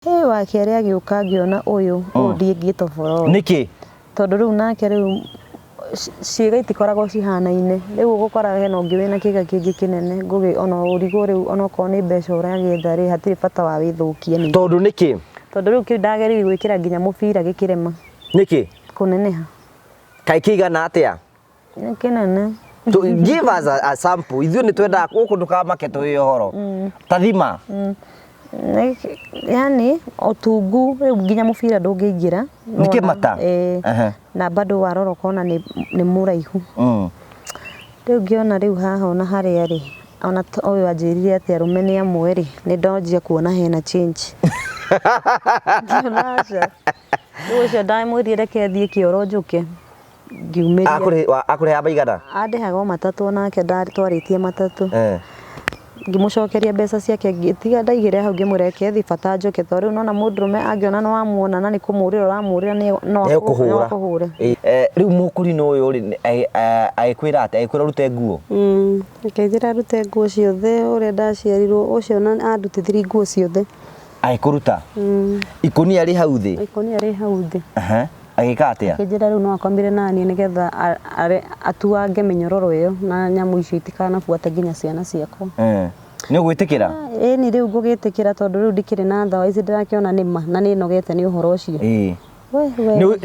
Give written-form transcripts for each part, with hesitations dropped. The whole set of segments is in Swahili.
Wa kere agiuka ngiona uyu undi ngitoboro niki tondu riu nake riu ciiga itikoragwo cihanaine riu gukora hena ungi wina kiiga kingi kinene ngugi ona urigo riu ona ko ni mbeca uragietha ri hatiri bata wa withukie ni tondu niki tondu riu ndageri gwikira nginya mubira gikirema niki kuneneha kai kigana atia kinene to give us a sample ithu ni twenda guku nduka market uyo horo tathima yani otungu riu nginya mubira ndungiingira niki mata na bado warora kona ni muraihu riu ngiona riu haha ona haria ri ona uyu anjirire ati arume ni amwe ri ni ndonjia kuona hena change ngiona ucio ndamwirire reke thie kioro njuke ngiumiria akure abaigana andehaga matatu onake ndatwaritie matatu ngimucokeria mbeca ciake ngitiga ndaigire hau ngimureke thi bata njoke to riu nona mundurume angiona no amuona na ni kumurira uramurira no kuhura riu mukuri no uyu ri aikwira ati aikwira rute nguo akejira rute nguo ciothe uria ndaciarirwo ucio na andutithiri nguo ciothe aikuruta ikoni ari hau thi agika atia akejira riu no akomire nani nigetha atuange minyororo iyo na nyamu icio itikana buata nginya ciana ciakwa ni ugwitikira ni riu ngugitikira tondu riu ndikire na thawa ici ndirakiona nima na ni nogete ni uhoro ucio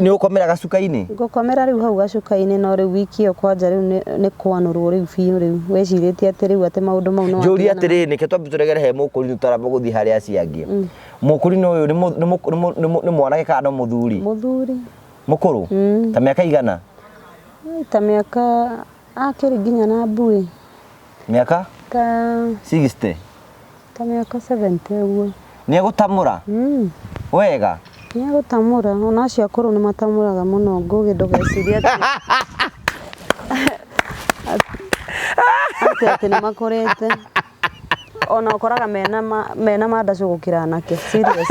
ni ukomera gacuka-ini ngukomera riu hau gacuka-ini no riu wiki iyo kwanja riu ni kwanurwo riu biu riu weciritie ati riu ati maundu mau no njuri atiri nike twambituregere he mukuri tutaramba guthi haria ciangie mukuri no uyu ni mwanake kana muthuri mukuru ta miaka igana ta miaka akiri nginya na mbui miaka ta 60 ta miaka 70 uguo ni gutamura wega ni gutamura ona acio akuru ni matamuraga muno ngugi ndugeciria ati ni makorete ona ukoraga mena mandacu gukira anake serious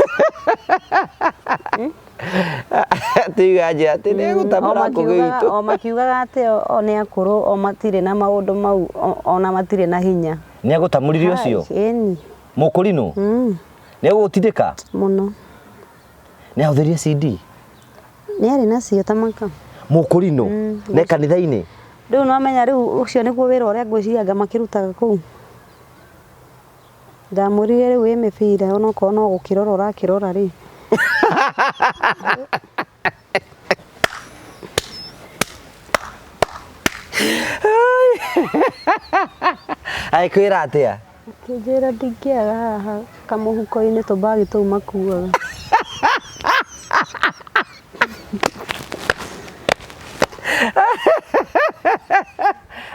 tigaje ati ni gutamura kugitu o makiugaga ati o ni akuru o matire na maundu mau ona matire na hinya ni gutamuririo ucio eni mukuri no ni gutindika muno ni ahuthirie CD ni ari nacio tamaka mukuri no ne kanitha-ini riu no menya riu ucio niguo wira uria ngwiciria makirutaga kuu ndamurire riu wi mibira ona ko no gukirora urakirora ri aikwira atia kijira ndingiaga haha kamuhuko-ini tubagi tou makuaga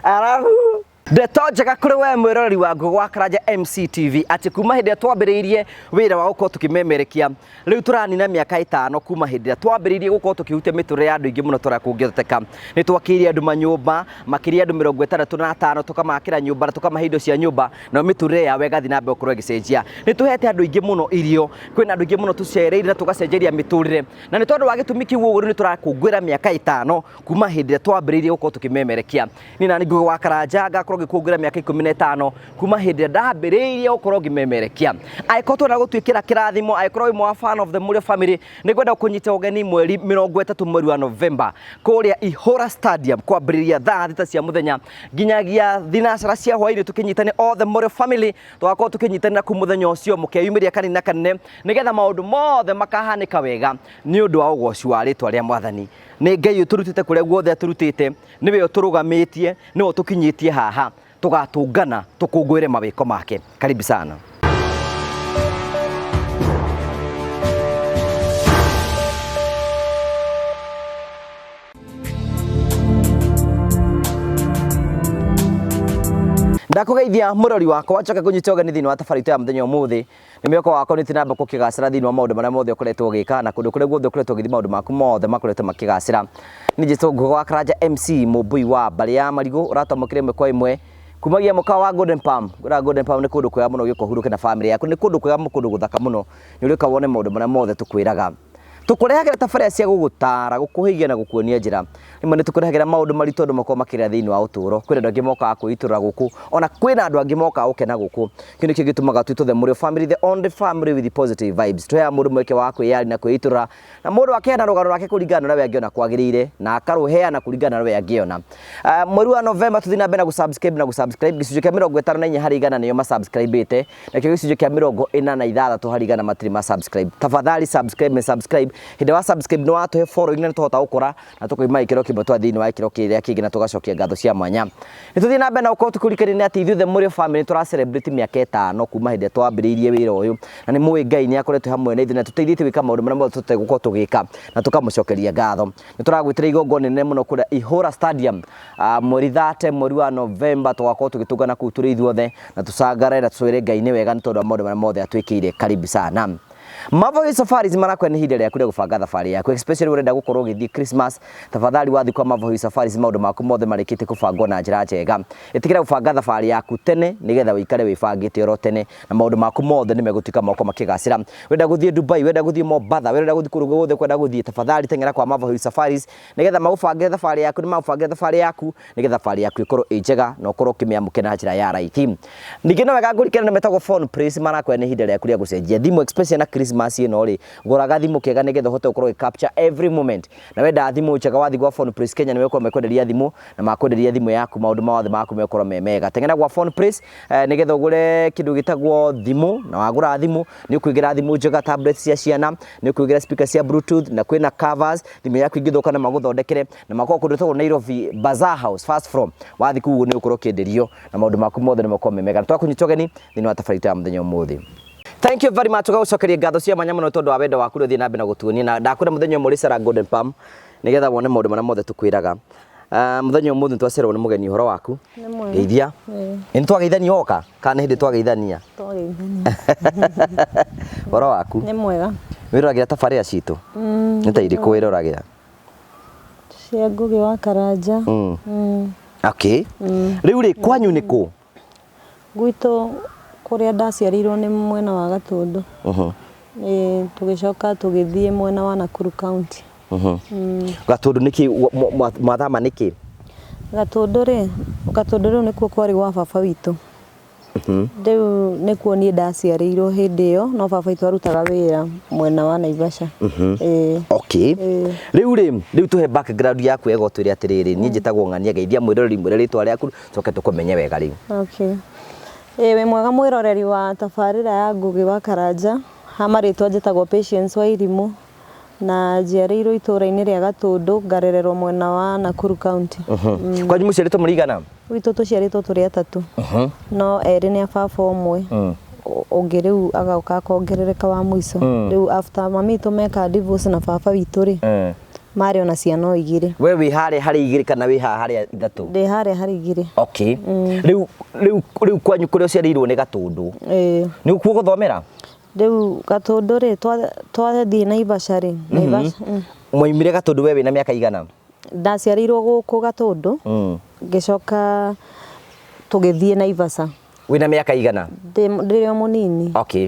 arahu Ndeto njega kuri we mwiroreri wa Ngugi wa Karanja MCTV ati kuma hindi twambiriirie wira wa gukorwo tukimemerekia riu turanina miaka 5 kuma hindi twambiriirie gukorwo tukihutia miture ya andu ingi muno tora kungitheka ni twakiria andu manyumba makiria andu 65 tukamakira nyumba na tukamahe indo cia nyumba na miture ya wega thina mbe okorwo gicenjia ni tuhete andu ingi muno irio kwina andu ingi muno tucereire na tugacenjeria miturire na ni tondu wa gitumi kiu uguo ni turakungwira miaka 5 kuma hindi twambiriirie gukorwo tukimemerekia ni nani Ngugi wa Karanja ngakorwo gikungwira miaka 15 kuma hindi ndambiriirie gukorwo ngimemerekia aikorwo na gutwikira kirathimo aikorwo imwe wa fan of the Muria family ni gwenda kunyita ugeni mweri 30 mweri wa November kuria Ihura Stadium kwambiriria thaa 6 cia muthenya nginyagia thinacara cia hwaini tukinyitane all the Muria family tugakorwo tukinyitana ku muthenya ucio mukeyumiria kanina kanene nigetha maundu mothe makahanika wega ni undu wa ugoci wa ritwa ria mwathani ni Ngai uturutite kuria guothe aturutite niwe uturugamitie niwe utukinyitie haha tugatungana tukungwire mawiko make karibu sana ndakugeithia murori wakwa wacoka kunyita ugeni thini wa tabarito ya muthenya umuthi ni mioko wakwa ni tinamba kukigacira thini wa maundu maria mothe ukoretwo gika na kundu kuria guothe ukoretwo githi maundu maku mothe makoretwo makigacira ni jitu Ngugi wa Karanja MC mubui wa bari ya marigo uratamukire imwe kwa imwe kumagia muka wa Golden Palm ni kundu kwega muno giko huruke na family yaku ni kundu kwega mukundu guthaka muno ni urika wone maundu maria mothe tukwiraga tukurehagira tabarĩra cia gũgũtara gũkũhĩgia na gũkuonia njĩra rimwe nĩ tukurehagira maũndũ maritũ andũ makoma kĩrĩa thĩinĩ wa ũtũũro kwĩna andũ angĩ mokaga kwĩitũrũra gũkũ ona kwĩna andũ angĩ mokaga gũkena gũkũ kĩu nĩkĩo gĩtũmaga twĩtwo The Mũrio Family, the only family with positive vibes. Tũheaga mũndũ mweke wa kwĩyari na kwĩitũrũra na mũndũ akeheana rũgano rwake kũringana na we angĩona kwagĩrĩire na akarũheana kũringana na we angĩona. Mweri wa November tũthiĩ na mbere na gũsubscribe gĩcunjĩ kĩa 54 harĩ igana nĩo masubscribĩte nakĩo gĩcunjĩ kĩa 46 harĩ igana matirĩ masubscribe. Tafadhali subscribe hĩndĩ wa subscribe nĩ watũhe following na tũhota gũkũra na tũkoima ikĩro kĩmwe twa thĩinĩ wa ikĩro kĩrĩa kĩngĩ na tũgacokia ngatho cia mwanya. Nĩ tũthiĩ na mbere na gũkorwo tũkũrikĩrĩria atĩ ithuĩ The Mũrio Family tũra celebrate mĩaka 5 kuma hĩndĩ twambĩrĩirie wĩra ũyũ na nĩ mũĩ Ngai nĩ akoretwo hamwe na ithuĩ na tũteithĩtie gwĩka maũndũ marĩa mothe tũtegũkorwo tũgĩka na tũkamũcokeria ngatho. Nĩ tũragwĩtĩra igongona inene mũno kũrĩa Ihũra Stadium mweri 30 mweri wa November tũgakorwo tũgĩtũngana kũu tũrĩ ithuothe na tũcangare na tũcũĩre Ngai nĩ wega nĩ tondũ wa maũndũ marĩa mothe atwĩkĩire. Karibu sana. Mavoice Safaris marakwa nĩ ihinda rĩaku rĩa gũbanga thabarĩ yaku, especially urenda gũkorwo ũgĩthiĩ Christmas. Tafadhali wathi kwa Mavoice Safaris maũndũ maku mothe marĩkĩte kũbangwo na njĩra njega. Ĩtĩkĩra gũbanga thabarĩ yaku tene nĩgetha ũikare wĩbangĩte oro tene na maũndũ maku mothe nĩ megũtuĩka moko makĩgacĩra. Wenda gũthiĩ Dubai, wenda gũthiĩ Mombasa, wenda gũthiĩ kũrũ guothe kwenda gũthiĩ, tafadhali teng'era kwa Mavoice Safaris nĩgetha magũbangĩre thabarĩ yaku, nĩ magũbangĩre thabarĩ yaku nĩgetha thabarĩ yaku ĩkorwo ĩ njega na ũkorwo ũkĩmĩamũkĩra na njĩra ya raithi. Ningĩ no wega ngũrikĩra nĩ metagwo Phone Praise marakwa nĩ ihinda rĩaku rĩa gũcenjia thimũ, especially na Christmas ĩno rĩ, gũraga thimũ kĩega nĩgetha ũhote gũkorwo capture every moment. Na wenda thimũ njega wathi gwa Phone Praise Kenya nĩ wĩkwo mekwenderia thimũ na makwenderia thimũ yaku maũndũ mothe maku mekorwo mega. Teng'era gwa Phone Praise nĩgetha ũgũre kĩndũ gĩtagwo thimũ na wagũra thimũ nĩ ũkũigĩra thimũ njega, tablet cia ciana, nĩ ũkũigĩra speaker cia bluetooth na kwĩna covers, thimũ yaku ingĩthũka na magũthondekere na makorwo kũndũ gwĩtagwo Nairobi Bazaar House first floor. Wathi kũu nĩ ũkorwo ũkĩenderio na maũndũ maku mothe nĩ mekorwo mega. Twakũnyita ũgeni thĩinĩ wa tabarĩra ya mũthenya ũmũthĩ. Thank you very much. Tũgacokeria ngatho cia mwanya mũno tondũ wa wendo waku ũthiĩ na mbere na gũtuonia na ndakwĩra mũthenya ũmwe Sarah Golden Palm nĩgetha wone maũndũ marĩa mothe tũkwĩraga. Mũthenya ũmũthĩ twacererwo nĩ mũgeni ũhoro waku. Geithia. Nĩ twageithania oka kana hĩndĩ twageithania? Twageithania. Ũhoro waku? Nĩ mwega. Wĩroragĩra tabarĩra citũ? Nĩ ta irĩkũ wĩroragĩra? Cia Ngugi wa Karanja. Okay. Rĩu rĩ kwanyu nĩ kũ? Gwitũ kũrĩa ndaciarĩirwo nĩ mwena wa Gatũndũ. Tũgĩcoka tũgĩthiĩ mwena wa Nakuru County. Gatũndũ nĩkĩ mathama nĩkĩ? Gatũndũ rĩu nĩkuo kwarĩ gwa baba witũ. Rĩu nĩkuo niĩ ndaciarĩirwo hĩndĩ ĩyo no baba witũ arutaga wĩra mwena wa Naivasha. Okay. Rĩu tũhe background yaku ega ũtwĩre atĩrĩrĩ, niĩ njĩtagwo Ng'ania Geithia, mwĩroreri mwĩre rĩtwa rĩaku tũcoke tũkũmenye wega rĩu. Okay. Wĩ mwega mwĩroreri wa tabarĩra ya Ngugi wa Karanja, marĩtwa njĩtagwo Patience Wairimu na njiarĩirwo itũũra-inĩ rĩa Gatũndũ ngarererwo mwena wa Nakuru County. Kwanyu mũciarĩtwo mũrigana? Gwitũ tũciarĩtwo tũrĩ atatũ, no erĩ nĩ a baba ũmwe, ũngĩ rĩu agoka akongerereka wa mũico. Rĩu after mami witũ meka divorce na baba witũ rĩ marĩ ona ciana o igĩrĩ. We wĩ harĩa harĩ igĩrĩ kana wĩ haha harĩa ithatũ? Ndĩ harĩa harĩ igĩrĩ. Okay. Rĩu kwanyu kũrĩa ũciarĩirwo nĩ Gatũndũ? Nĩ kuo gũthomera? Rĩu Gatũndũ rĩ twathiĩ Naivasha rĩ. Mwaumire Gatũndũ we wĩna mĩaka igana? Ndaciarĩirwo gũkũ Gatũndũ ngĩcoka tũgĩthiĩ Naivasha. Wĩna mĩaka igana? Ndĩrĩ o mũnini. Okay.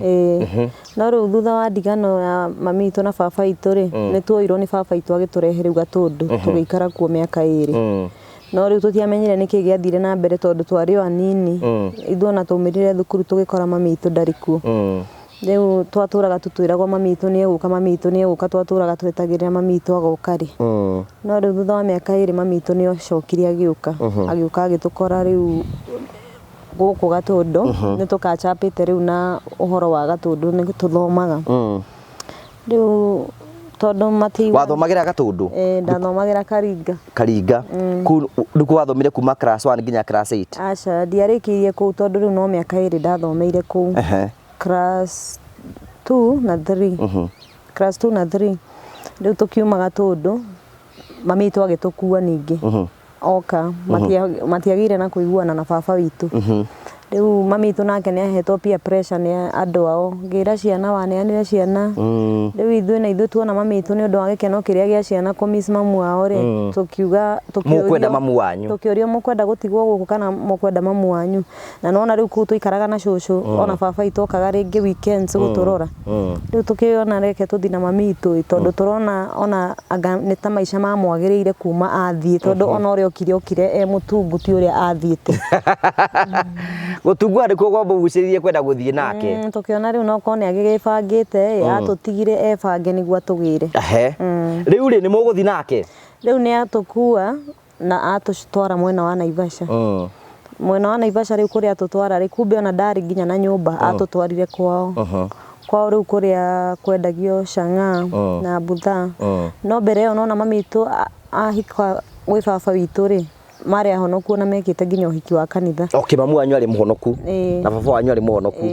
No rĩu thutha wa ndigano ya mami witũ na baba witũ rĩ nĩ tuoirwo nĩ baba witũ agĩtũrehe rĩu Gatũndũ tũgĩikara kuo mĩaka ĩrĩ. No rĩu tũtiamenyire nĩkĩ gĩathire na mbere tondũ twarĩ o anini, ithuĩ ona twaumĩrire thukuru tũgĩkora mami witũ ndarĩ kuo. Rĩu twatũraga tũtwĩragwo mami witũ nĩ egũka, twatũraga twetagĩrĩra mami witũ agoka rĩ. No rĩu thutha wa mĩaka ĩrĩ mami witũ nĩ acokire agĩũka agĩtũkora rĩu gũkũ Gatũndũ nĩ tũkachapĩte rĩu na ũhoro wa Gatũndũ nĩ tũthomaga. Rĩu tondũ matigwa wathomagĩra Gatũndũ? Ndathomagĩra Karinga. Karinga. Kũu wathomire kuma class 1 nginya class 8? Aca ndiarĩkĩirie kũu tondũ rĩu no mĩaka ĩrĩ ndathomeire kũu. Class 2 na 3. Class 2 na 3. Rĩu tũkiuma Gatũndũ mami witũ agĩtũkua ningĩ oka matiagĩire na kũiguana na baba witũ. Riu mami tu nake nĩahetwo peer pressure nĩ andũ ao ngĩra ciana waneanire ciana riu ithuĩ tuona mami tu nĩ ũndũ wa gĩkeno kĩrĩa gĩa ciana kũmiss mamu wao rĩ tukiuga mũkwenda mamu wanyu tukĩũrio mũkwenda gũtigwo gũkũ kana mũkwenda mamu wanyu na nona rĩu kũu tũikaraga na cũcũ ona baba itokaga rĩngĩ weekends gũtũrora rĩu tũkĩona reke tũthi na mami itũ tondũ tũrona ona anga nĩ ta maica mamwagĩrĩire kuma athiĩ tondũ ona ũrĩa okire mũtungu ti ũrĩa athiĩte gũtungwa ndĩkuo gombo gucĩrĩrie kwenda gũthiĩ nake tũkĩona rĩu no korwo nĩagĩbangĩte atũtigire ebange nĩguo atũgĩre rĩu rĩ nĩ mũgũthiĩ nake rĩu nĩ atũkua na atũtwara mwena wa Naivasha mwena wa Naivasha rĩu kũrĩa atũtwara rĩ kumbe ona ndarĩ nginya na nyũmba atũtwarire kwao kwao rĩu kũrĩa kwendagio Chang'aa na Butha no mbere ĩyo nona mami itũ ahika gwĩ baba witũ rĩ marĩ ahonoku na mekĩte nginya ũhiki wa kanitha mamu wanyu arĩ mũhonoku na baba wanyu arĩ mũhonoku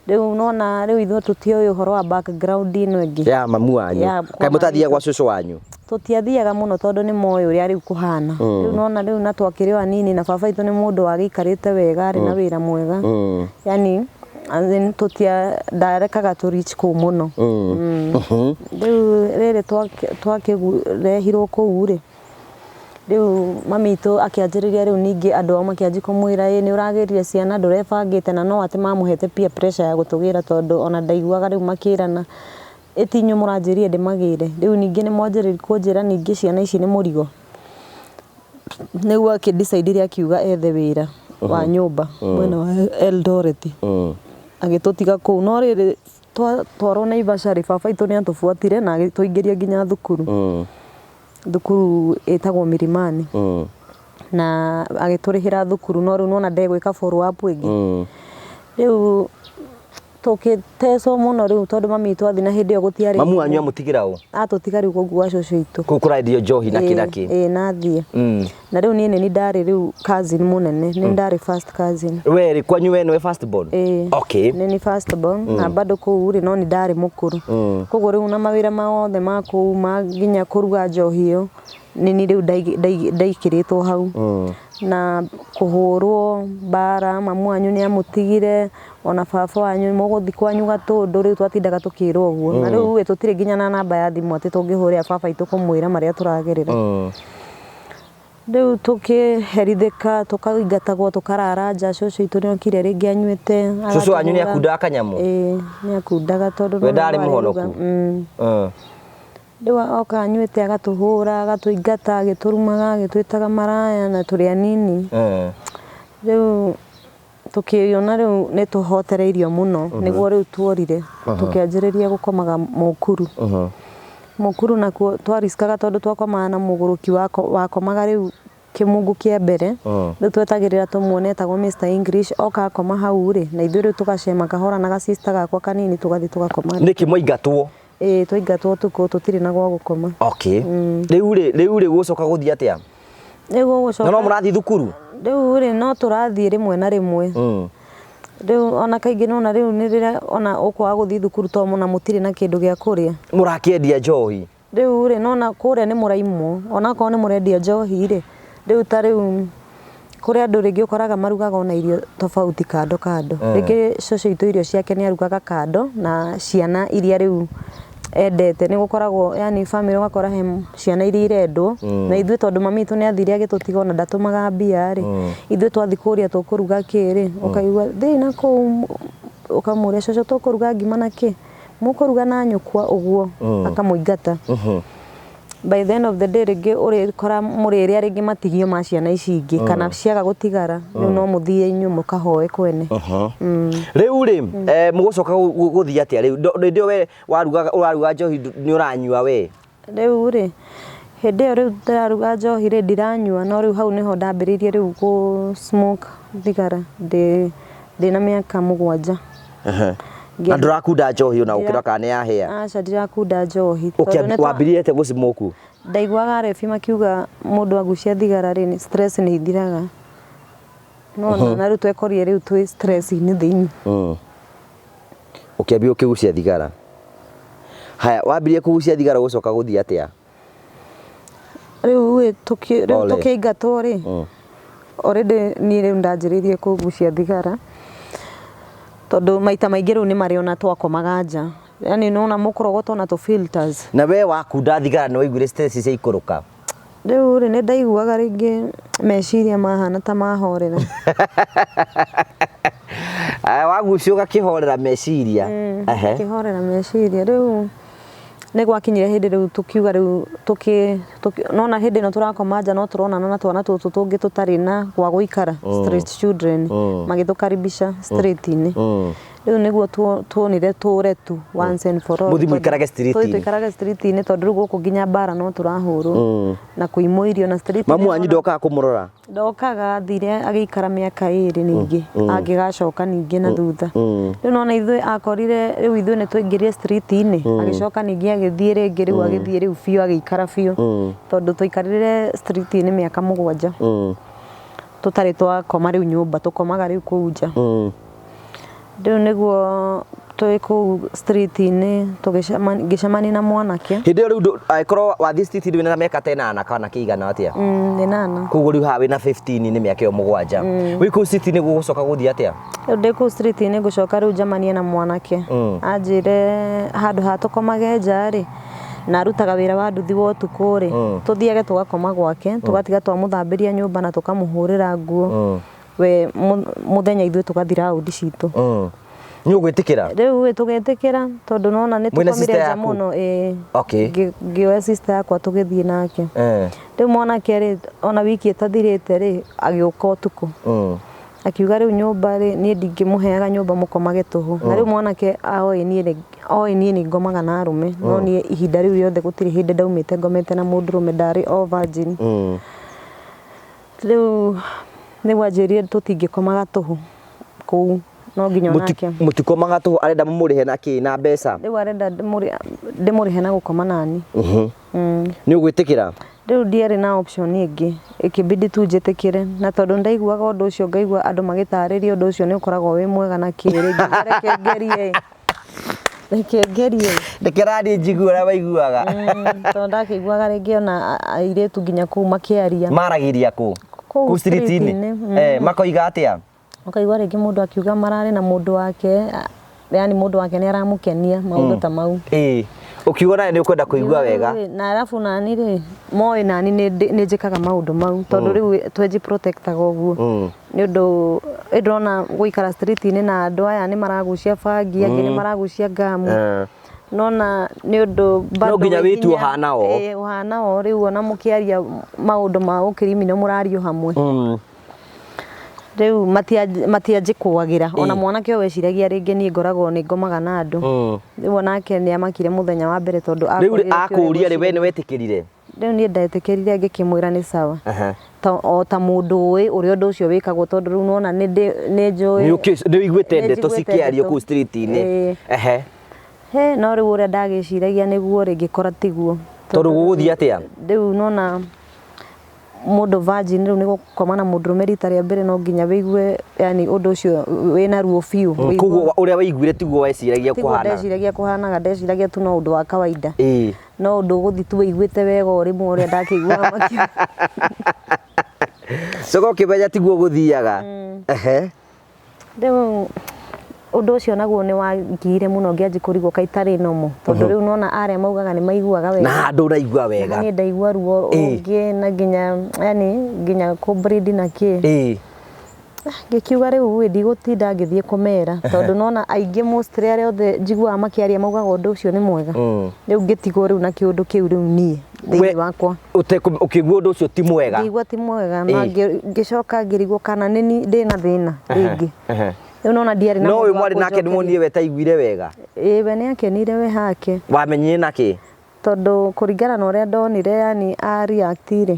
rĩu nona rĩu ithuĩ tũtioĩ ũhoro wa background ĩno ĩngĩ ya mamu wanyu kaĩ mũtathiaga gwa cũcũ wanyu tũtiathiaga mũno tondũ nĩ moĩ ũrĩa rĩu kũhana rĩu nona rĩu na twakĩrĩ anini na baba itũ nĩ mũndũ wagĩikarĩte wega arĩ na wĩra mwega yani ndarekaga tũ reach kũu mũno rĩu rĩrĩ twakĩrehirwo kũu rĩ rĩu mami itũ akĩanjĩrĩria rĩu ningĩ andũ ao makĩanjia kũmwĩra nĩ ũragĩrire ciana ndũrebangĩte na no atĩ mamũhete peer pressure ya gũtũgĩra tondũ ona ndaiguaga rĩu makĩrana ĩtinyu mũranjĩrire ndĩmagĩre rĩu ningĩ nĩ mwanjĩrĩria kũnjĩra ningĩ ciana ici nĩ mũrigo nĩguo akĩdecide akiuga ethe wĩra wa nyũmba mwena wa Eldoret agĩtũtiga kũu no rĩrĩ twarwo Naivasha rĩ baba itũ nĩ atũbuatire na agĩtũingĩria nginya thukuru ĩtagwo Milimani na agĩtũrĩhĩra thukuru no rĩu nona ndegwĩka follow up ĩngĩ rĩu tũkĩtecwo mũno rĩu tondũ mami itũ athi na hĩndĩ ĩyo gũtiarĩ mamu wanyu amũtigira ũ atũtiga rĩu kũu gwa cũcũ itũ kũu kũrendio njohi na kĩnaki nathiĩ na rĩu niĩ nĩ ndarĩ rĩu cousin mũnene nĩ ndarĩ first cousin we kwanyu we nĩwe first born nĩ first born na bado kũu rĩ no nĩ ndarĩ mũkũrũ koguo rĩu na mawĩra mothe ma kũu nginya kũruga njohi ĩyo nĩ rĩu ndaikĩrĩtwo hau na kũhũrwo bara mamu wanyu nĩ amũtigire ona baba wanyu mũgũthi kwanyu Gatũndũ rĩu twatindaga tũkĩrwo ũguo na rĩu tũtirĩ nginya na namba ya thimũ atĩ tũngĩhũrĩra baba itũ kũmwĩra marĩa tũragerera rĩu tũkĩherithĩka tũkaingatagwo tũkarara nja cũcũ itũ nĩokire rĩngĩ anyuĩte cũcũ wanyu nĩ akundaga kanyamũ nĩ akundaga tondũ we ndarĩ mũhonoku rĩu oka anyuĩte agatũhũra agatũingata agĩtũrumaga agĩtwĩtaga maraya na tũrĩ anini rĩu tũkĩona rĩu nĩ tũhotereirio mũno nĩguo rĩu tuorire tũkĩanjĩrĩria gũkomaga mũkuru nakuo twariskaga tondũ twakomaga na mũgũrũki wakomaga rĩu kĩmungu kĩa mbere rĩu twetagĩrĩra tũmuone etagwo Mr English oka akoma hau rĩ na ithuĩ rĩu tũgacema kahora na gacista gakwa kanini tũgathiĩ tũgakoma nĩkĩ mwaingatwo twaingatwo tukũ tũtirĩ na gwa gũkoma rĩu rĩ gũcoka gũthiĩ atĩa no mũrathiĩ thukuru rĩu rĩ no tũrathiĩ rĩmwe na rĩmwe rĩu ona kaingĩ nona rĩu nĩ rĩrĩa ona ũkwaga gũthiĩ thukuru to mũna mũtirĩ na kĩndũ gĩa kũrĩa mũrakĩendia njohi rĩu rĩ nona kũrĩa nĩ mũraimwo ona korwo nĩ mũrendia njohi rĩ rĩu ta rĩu kũrĩa andũ rĩngĩ ũkoraga marugaga ona irio tofauti kando rĩngĩ cũcũ itũ irio ciake nĩ arugaga kando na ciana iria rĩu endete nĩ gũkoragwo yani family ũgakora he ciana iria irendwo na ithuĩ tondũ mami itũ nĩ athire agĩtũtiga ona ndatũmaga mbia rĩ ithuĩ twathi kũrĩa tũkũruga kĩrĩ ũkaigua thĩna kũu ũkamũria cũcũ tũkũruga ngima na kĩ mũkũruga na nyũkwa ũguo akamũingata by the end of the day rĩngĩ ũrĩkora mũrĩrĩa rĩngĩ matigio ma ciana ici ingĩ kana ciaga gũtigara rĩu no mũthiĩ inyuĩ mũkahoe kwene rĩu rĩ mũgũcoka gũthiĩ atĩa rĩu hĩndĩ ĩyo we ũraruga njohi nĩ ũranyua we rĩu rĩ hĩndĩ ĩyo rĩu ndĩraruga njohi rĩ ndiranyua no rĩu hau nĩho ndambĩrĩirie rĩu gũ smoke thigara ndĩna mĩaka 7 na ndũrakunda njohi ona ũkĩra kana nĩ yahĩa aca ndirakunda njohi wambĩrĩrie atĩa gũsmoke ndaiguaga rebi makiuga mũndũ agucia thigara rĩ stress nĩ ithiraga no na rĩu twekorire rĩu twĩ stress-inĩ thĩinĩ ũkĩambia ũkĩgucia thigara haya wambirie kũgucia thigara gũcoka gũthiĩ atĩa rĩu tũkĩingatwo rĩ already ni rĩu ndanjĩrĩirie kũgucia thigara tondũ maita maingĩ rĩu nĩ marĩ ona twakomaga nja yani nona mũkorogoto na to filters na we wakunda thigara nĩ waiguire stress cia ikũrũka rĩu nĩ ndaiguaga rĩngĩ meciria mahana ta mahorera wagucio gakĩhorera meciria kĩhorera meciria rĩu nĩ gwakinyire hĩndĩ rĩu tukiuga rĩu nona hĩndĩ ĩno tũrakoma nja no tũronana na twana tũtũ tũngĩ tũtarĩ na gwa gũikara street children magĩtũkaribisha street-inĩ rĩu nĩguo tuonire tũre tu once and for all muthi muikarage street-inĩ tuikarage street-inĩ tondũ rĩu gũkũ nginya bara no tũrahũrwo na kũimwo irio na street mamu wanyu ndokaga kũmũrora ndokaga thire agĩikara mĩaka 2 ningĩ angĩgacoka ningĩ na thutha rĩu nona ithuĩ akorire rĩu ithuĩ nĩ twaingĩrire street-inĩ agĩcoka ningĩ agĩthiĩ rĩngĩ rĩu agĩthiĩ rĩu biũ agĩikara biũ tondũ tũikarire street-inĩ mĩaka 7 tũtarĩ twakoma rĩu nyũmba tũkomaga rĩu kũu nja rĩu nĩguo twĩ kũu street-inĩ tũgĩcemania na mwanake hĩndĩ ĩyo rĩu angĩkorwo wathiĩ street-inĩ wĩna mĩaka ta 8 kana kĩigana atĩa 8 koguo rĩu haha wĩna 15 nĩ mĩaka ĩyo 7 wĩ kũu street-inĩ gũgũcoka gũthiĩ atĩa rĩu ndĩ kũu street-inĩ gũcoka rĩu njamanie na mwanake anjĩre handũ ha tũkomage nja rĩ na arutaga wĩra wa nduthi wa ũtukũ rĩ tũthiage tũgakoma gwake tũgatiga twamũthambĩria nyũmba na tũkamũhũrĩra nguo we muthenya ithuĩ tũgathira audi citũ nĩ ũgwĩtĩkĩra rĩu tũgetĩkĩra tondũ nona nĩ tũkomire nja mũno ngĩoya sister yakwa tũgĩthiĩ nake rĩu mwanake rĩ ona wiki ĩtathirĩte rĩ agĩũka ũtukũ akiuga rĩu nyũmba rĩ niĩ ndingĩmũheaga nyũmba mũkomage tũhũ na rĩu mwanake oĩ niĩ nĩ ngomaga na arũme no niĩ ihinda rĩu rĩothe gũtirĩ hĩndĩ ndaumĩte ngomete na mũndũrũme ndarĩ o virgin rĩu nĩ wanjĩrire tũtingĩkomaga tũhũ kũu no nginya nake mũtikomaga tũhũ arenda mũmũrĩhe na kĩ na mbeca rĩu arenda ndĩmũrĩhe na gũkoma nani nĩ ũgwĩtĩkĩra rĩu ndiarĩ na option ĩngĩ ĩkĩbidi tu njĩtĩkĩre na tondũ ndaiguaga ũndũ ũcio ngaigua andũ magĩtarĩria ũndũ ũcio nĩ ũkoragwo wĩ mwega na kĩrĩ reke ngerie ndekera njigua ũrĩa waiguaga tondũ ndakĩiguaga rĩngĩ ona airĩtu nginya kũu makĩaria maragĩria kũu street-inĩ makoiga atĩa ukaigua rĩngĩ mũndũ akiuga mararĩ na mũndũ wake yani mũndũ wake nĩ aramũkenia maũndũ ta mau ukiuga nawe nĩ ũkwenda kũigua wega na arabu nani rĩ moĩ nani nĩ njĩkaga maũndũ mau tondũ rĩu twenji protectaga ũguo nĩ ũndũ ndĩrona gũikara street-inĩ na andũ aya nĩ maragucia bangi angĩ nĩ maragucia ngamu nona nĩ ũndũ no nginya wĩtu ũhana o rĩu ona mũkĩaria maũndũ ma ũkĩrimino mũrario hamwe rĩu matianjĩkũagĩra ona mwanake weciragia rĩngĩ niĩ ngoragwo nĩ ngomaga na andũ rĩu onake nĩ amakire mũthenya wa mbere tondũ rĩu akũria rĩ we nĩ wetĩkĩrire rĩu niĩ ndetĩkĩrire ngĩkĩmwĩra nĩ sawa o ta mũndũ ũĩ ũrĩa ũndũ ũcio wĩkagwo tondũ rĩu nona nĩ njũĩ nĩ wĩiguĩte ndeto cikĩario kũu street-inĩ no rĩu ũrĩa ndagĩciragia nĩguo rĩngĩkora tiguo tondũ gũgũthiĩ atĩa rĩu nona mũndũ virgin rĩu nĩ gũkoma na mũndũrũme rita rĩa mbere no nginya wĩigue yani ũndũ ũcio wĩna ruo biũ koguo ũrĩa waiguire tiguo weciragia kũhana ndeciragia kũhanaga ndeciragia tu no ũndũ wa kawaida no ũndũ gũthi tu wĩiguĩte wega ũrĩmwe ũrĩa ndakĩiguaga makĩria coka ũkĩmenya tiguo gũthiaga rĩu ũndũ ũcio naguo nĩ wangire mũno ngĩanjia kũrigwo kaĩ itarĩ nomo tondũ rĩu nona arĩa maugaga nĩ maiguaga wega na andũ ũraigua wega niĩ ndaigua ruo ũngĩ na nginya yani nginya kũ-bleed na kĩ ngĩkiuga rĩu ndigũtinda ngĩthiĩ kũmera tondũ nona aingĩ mostly arĩa othe njiguaga makĩaria maugaga ũndũ ũcio nĩ mwega rĩu ngĩtigwo rĩu na kĩũndũ kĩu rĩu niĩ thĩinĩ wakwa ũkĩigua ũndũ ũcio ti mwega ngĩigua ti mwega na ngĩcoka ngĩrigwo kana nĩ ndĩna thĩna rĩngĩ nona ndiarĩ na no we mwarĩ nake nĩmonire we taiguire wega we nĩ akenire we hake wamenyire nake tondũ kũringana na ũrĩa ndonire yani react-rĩ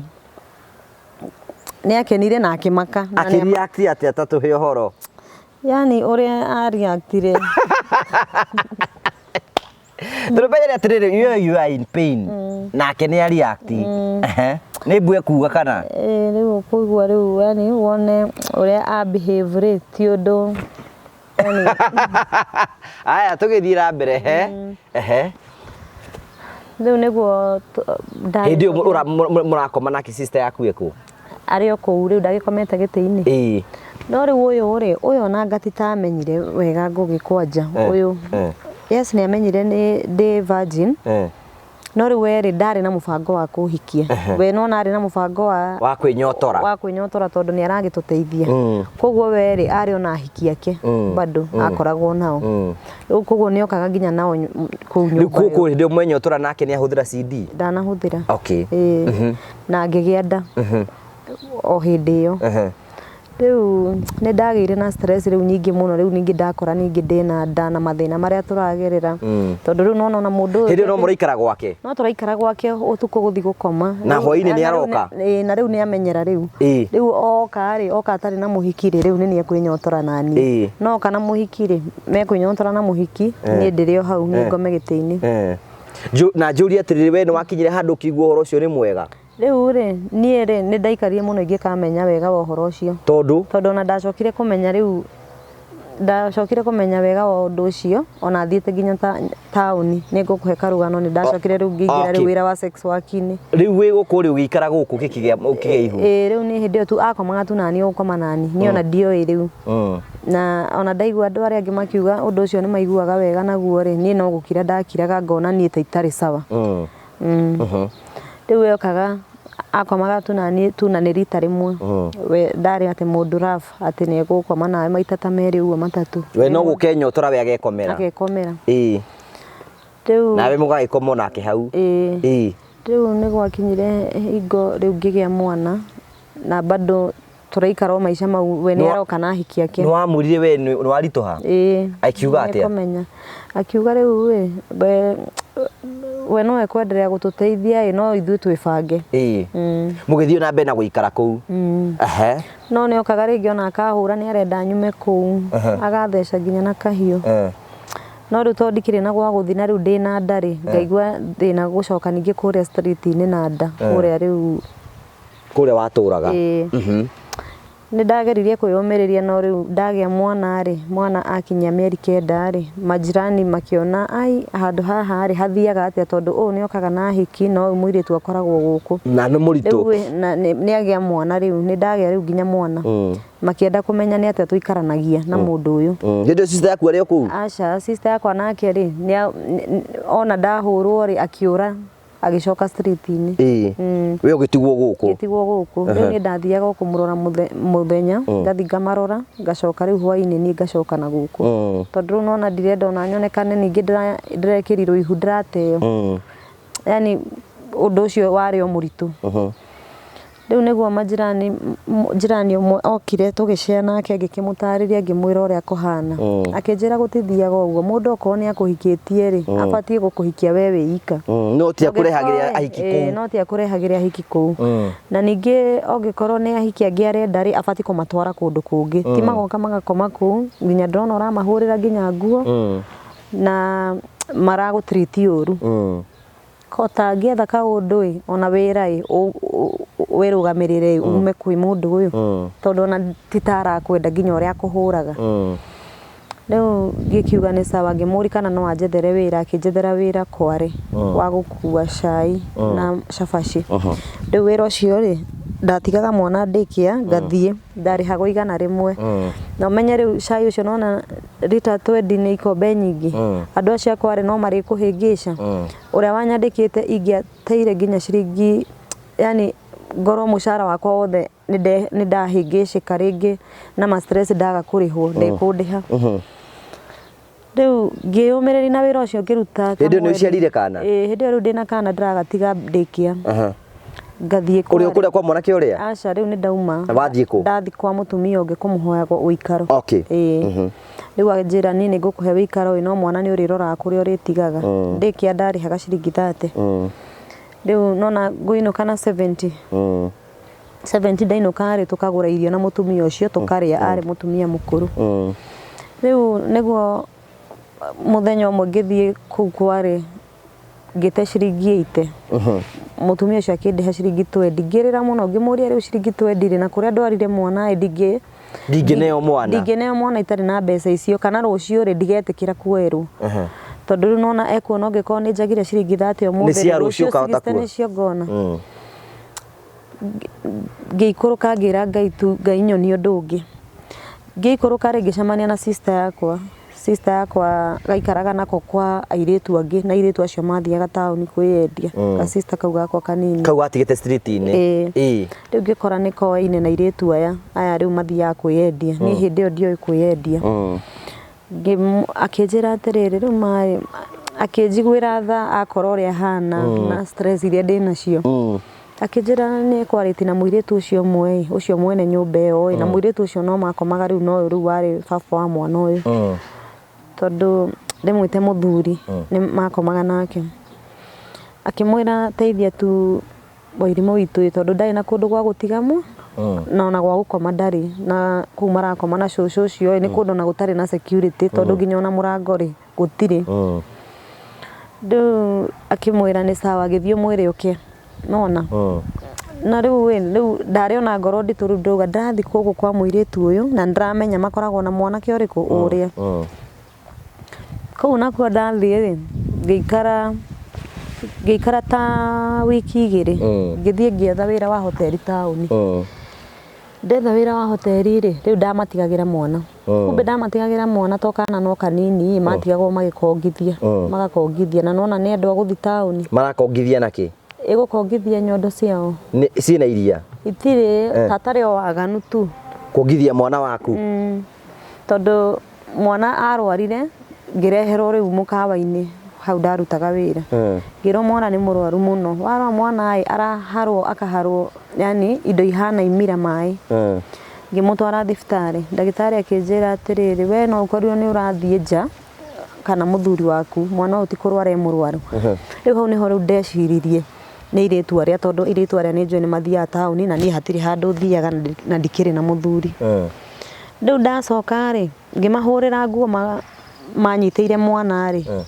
nĩ akenire na akĩmaka akĩreact atĩa tatũhe ũhoro yani ũrĩa react-rĩ tũrũmenye atĩrĩrĩ you are in pain nake nĩ react nĩ mbuĩ kuga kana rĩu kũigua rĩu yani wone ũrĩa behave rĩ ti ũndũ aya tũgĩthiĩ na mbere rĩu nĩguo hĩndĩ ĩyo mũrakoma nake sister yaku ĩkũ ari o kou riu ndagikomete giti-ini no riu uyu ona ngatitamenyire wega ngugikwanja uyu yes ni amenyire ni virgin no riu weri ndari na mubango wa kuhikia we no nari na mubango wa kwinyotora tondu ni aragituteithia koguo weri ari ona ahiki ake bado akoragwo nao riu koguo ni okaga nginya nao ku nyumba riu ndio mwenyotora nake ni ahuthira CD ndanahuthira na ngigia nda o hindi iyo riu ni ndagire na stress riu nyingi muno riu ningi ndakora ningi ndina nda na mathina maria turagerera tondu riu nona mundu hindi no muraikara gwake no turaikara gwake utuko guthi gukoma na hwaini ni aroka na riu ni amenyera riu oka atari na muhiki riu ni ekwinyotora nani no kana muhiki ri mekwinyotora na muhiki ni ndirio hau ni ngome giti-ini na njuri atiriri we ni wakinyire handu kigwo horo ucio ni mwega riu ri nie ri ni ndaikarie muno ingikamenya wega wa horo ucio tondu na ndacokire kumenya riu ndacokire kumenya wega wa undu ucio ona thiete nginya tauni ni ngukuhe karugano ni ndacokire riu ngigira riu wira wa sex work-ini riu wi guku riu gikara guku gikigeihu riu ni hindi tu akomaga tu nani ukoma nani ni ona ndioi riu na ona ndaigua andu aria angi makiuga undu ucio ni maiguaga wega naguo ri ni no gukira ndakiraga ngona ni itari sawa riu yokaga akomaga tuna ni rita rimwe we ndari ati mundu raf ati ni gukoma nawe maita ta meri uguo matatu we no gukenyotora we agekomera riu nawe mugagikoma nake hau riu ni gwakinyire hingo riu ngigia mwana na bado turaikara o maisha mau we ni aroka na hiki yake ni wamurire we ni waritoha akiuga atia akiuga riu we no ekwenderea gututeithia no ithuĩ twibange mugithio na mbere na guikara kuu no ni okaga ringi ona akahura ni arenda nyume kuu agatheca nginya na kahiu no riu to ndikire na gwa guthi na riu ndina ndari ngaigua ndina gucoka ningi kuria street-ini na nda kuria riu kuria waturaga ni ndageririe kwiyumiriria no riu ndagia mwana akinya mieri 9 majirani makiona ai handu haha ri hathiaga atia tondu ni okaga na hiki no mwiritu akoragwo guku na no muritu ni agia mwana riu ni ndagia riu nginya mwana makienda kumenya ni atia tuikaranagia na mundu uyu ndio sister yaku ari ku acha sister yakwa nake ri ona ndahurwo ri akiura agicoka street-ini we ugitigwo guku riu ni ndathiaga kumurora muthenya ngathi ngamarora ngacoka riu hwaini ni ngacoka na guku tondu nona ndirenda ona nyonekane ningi ndirekirirwo ihu ndirateo yani undu ucio wari o muritu riu niguo jirani umwe okire tugicea nake ngikimutariria ngimwira uria kuhana akinjira gutithiaga uguo mundu okorwo ni akuhikitie ri abatie gukuhikia we wika no ti akurehagiria ahiki kuu no ti akurehagiria ahiki kuu na ningi ongikorwo ni ahiki angi arenda ri abatie kumatwara kundu kungi ti magoka magakoma kuu nginya ndona uramahurira nginya nguo na maragu treat uru kota ngietha kaundu ona wira wirugamirire ume kwi mundu uyu tondu ona titara kwenda nginya uria akuhuraga riu ngikiuga ni sawa ngimuri kana no anjethere wira akinjethera wira kware wa gukua cai na cabaci riu wira ucio ri ndatigaga mwana ndikia ngathie ndarihago igana rimwe na umenye riu cai ucio nona rita 20 ni ikombe nyingi andu acio kware no mari kuhingica uria wanyandikite ingiateire nginya ciringi yani ngoro mushara wakwa wothe ni ndahingicika ringi na ma stress ndaga kurihwo ndikundiha riu ngiyumiriri na wira ucio ngiruta hindi ni uciarire kana hindi riu ndina kana ndiragatiga ndikia ngathie kuria kwa mwanake uria aca riu ni ndauma wathie ku ndathi kwa mutumia ungi kumuhoya uikaro riu anjira nini ngukuhe uikaro no mwana ni urirora kuria uritigaga ndikia ndarihaga ciringi 30 riu nona nguinuka na 70 ndainuka ri tukagura irio na mutumia ucio tukaria ari mutumia mukuru riu niguo muthenya umwe ngithie kuu kwari ngite ciringi 80 mutumia ucio akindiha ciringi 20 ngirira muno ngimuria riu ciringi 20 ri na kuria ndwarire mwana ndingeneo mwana itari na mbeca icio kana rucio ri ndigetikira kweru tondu riu nona ekuona ungikorwo ni njagire ciringi 30 umuthi rucio ni cio ngona ngĩikũrũka ngira Ngai nyoni ũndũ ũngĩ ngĩikũrũka rĩ ngĩcemania na sister yakwa gaikaraga nako kwa airĩtu angĩ na airĩtu acio mathiaga taũni kwĩyendia ka sister kau gakwa kanini kau gatigĩte street-inĩ rĩu ngĩkora nĩ koine na airĩtu aya rĩu mathiaga kwĩyendia niĩ hĩndĩ ĩyo ndioĩ kwĩyendia akĩnjĩra atĩrĩrĩ rĩu maĩ akĩnjiguĩra tha akora ũrĩa hana na stress iria ndĩ nacio akĩnjĩra nĩ kwarĩtie na mũirĩtu ũcio mwene nyũmba ĩyo na mũirĩtu ũcio no makomaga rĩu rĩu warĩ baba wa mwana ũyũ tondũ ndĩmwĩte mũthuri nĩ makomaga nake akĩmwĩra teithia tu Wairimũ witũ tondũ ndarĩ na kũndũ gwa gũtigamu na ona gwa gũkoma ndarĩ na kũu marakoma na cũcũ ũcio nĩ kũndũ na gũtarĩ na security tondũ nginya ona mũrango rĩ gũtirĩ rĩu akĩmwĩra nĩ sawa gĩthiĩ mwĩrĩ ũke nona na rĩu ndarĩ ona ngoro nditũ rĩu ndauga ndathi kũgũ kwa mũirĩtu ũyũ na ndĩramenya makoragwo na mwanake ũrĩkũ ũrĩa kũu nakuo ndathiĩ ngĩikara ta wiki igĩrĩ ngĩthiĩ ngĩetha wĩra wa hoteli taũni ndetha wĩra wa hoteli rĩ rĩu ndamatigagĩra mwana kumbe ndamatigagĩra mwana to kana no kanini matigagwo magakongithia na nona nĩ andũ a gũthi taũni marakongithia nakĩ ĩgũkongithia nyondo ciao ciĩna iria itirĩ tatarĩ o waganu tu kongithia mwana waku tondũ mwana arwarire ngĩreherwo rĩu mũkawa-inĩ hau ndarutaga wĩra ngĩrwo mwana nĩ mũrwaru mũno warwa mwana akaharwo yani indo ihana imira maĩ ngĩmũtwara thibitarĩ ndagĩtarĩ akĩnjĩra atĩrĩrĩ we no ũkorirwo nĩ ũrathiĩ nja kana mũthuri waku mwana ũyũ ti kũrwara e mũrwaru rĩu hau nĩho rĩu ndeciririe nĩ airĩtu arĩa tondũ airĩtu arĩa nĩ njũĩ nĩ mathiaga taũni na niĩ hatirĩ handũ thiaga na ndikĩrĩ na mũthuri rĩu ndacoka rĩ ngĩmahũrĩra nguo manyitĩire mwana rĩ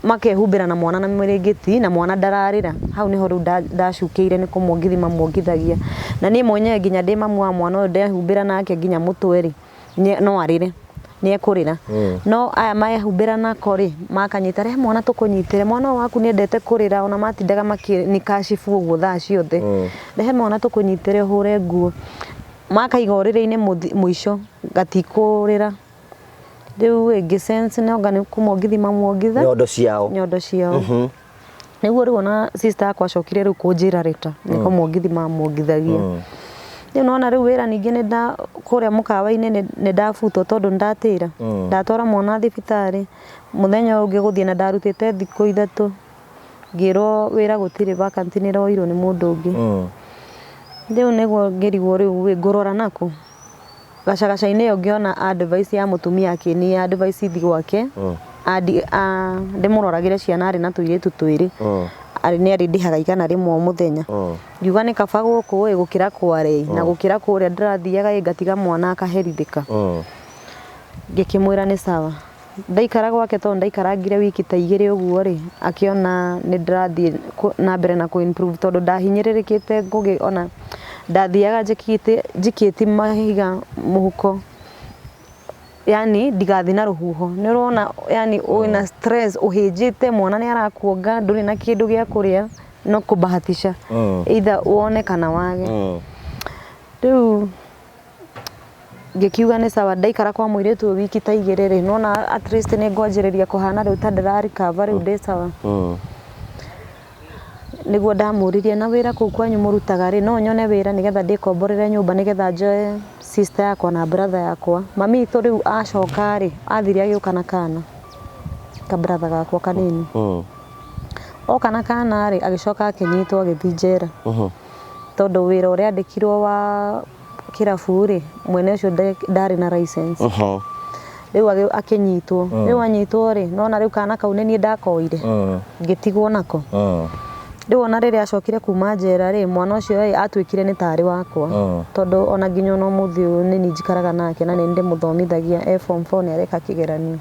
makehumbĩra na mwana na mĩrĩngĩti na mwana ndararĩra hau niho rĩu ndacukĩire nĩ kũmuongithia mamuongithagia na niĩ mwenyewe nginya ndĩ mamu wa mwana ũyũ ndehumbĩra nake nginya mũtwe rĩ no arĩre nĩ ekũrĩra no aya mayehumbĩra nako rĩ makanyita rehe mwana tũkũnyitĩre mwana waku nĩ endete kũrĩra ona matindaga makĩnikashifu ũguo thaa ciothe rehe mwana tũkũnyitĩre hũre nguo makaiga ũrĩrĩ-inĩ mũico gatikũrĩra rĩu ngĩsense nĩ onga nĩ kũmuongithia mamuongitha nyondo ciao nĩguo rĩu ona sister yakwa acokire rĩu kũnjĩra rĩta nĩ kũmuongithia mamuongithagia rĩu nona rĩu wĩra ningĩ nĩ kũrĩa mũkawa-inĩ nĩ ndabutwo tondũ ndatĩra ndatwara mwana thibitarĩ mũthenya ũngĩ gũthiĩ na ndarutĩte thikũ 3 ngĩrwo wĩra gũtirĩ vacancy nĩ roirwo nĩ mũndũ ũngĩ rĩu nĩguo ngĩrigwo rĩu ngũrora nako gacagaca-inĩ ĩyo ngĩona advice ya mũtumia akĩni advice ithi gwake ndĩmũroragĩre ciana arĩ na tũirĩtu twĩrĩ nĩ arĩ ndĩhaga igana rĩmwe o mũthenya ngiuga nĩ kaba gũkũ gũkĩra kware na gũkĩra kũrĩa ndĩrathiaga ngatiga mwana akaherithĩka ngĩkĩmwĩra nĩ sawa ndaikara gwake tondũ ndaikarangire wiki ta 2 ũguo rĩ akĩona nĩ ndĩrathiĩ na mbere na kũ-improve tondũ ndahinyĩrĩrĩkĩte ngũgĩ ona ndathiaga njikĩti mahiga mũhuko yani ndigathi na rũhuho nĩ ũrona yani wĩna stress ũhĩnjĩte mwana nĩ arakuonga ndũrĩ na kĩndũ gĩa kũrĩa no kũbahatisha either wone kana wage rĩu ngĩkiuga nĩ sawa ndaikara kwa mũirĩtu wiki ta 2 rĩ nona at least nĩ ngwanjĩrĩria kũhana rĩu ta ndĩrarikava rĩu ndĩ sawa nĩguo ndamũririe na wĩra kũu kwanyu mũrutaga rĩ no nyone wĩra nĩgetha ndĩkomborere nyũmba nĩgetha njoe sister yakwa na brother yakwa mami itũ rĩu acoka rĩ athire agĩũka na kana ka brother gakwa kanini oka na kana rĩ agĩcoka akĩnyitwo agĩthiĩ njera tondũ wĩra ũrĩa andĩkirwo wa kĩrabu rĩ mwene ũcio ndarĩ na license rĩu akĩnyitwo rĩu anyitwo rĩ nona rĩu kana kau nĩ niĩ ndakoire ngĩtigwo nako rĩu ona rĩrĩa acokire kuma njera rĩ mwana ũcio atuĩkire nĩ tarĩ wakwa tondũ ona nginya no mũthĩ ũyũ nĩ niĩ njikaraga nake na nĩ ndĩmũthomithagia form 4 nĩ areka kĩgeranio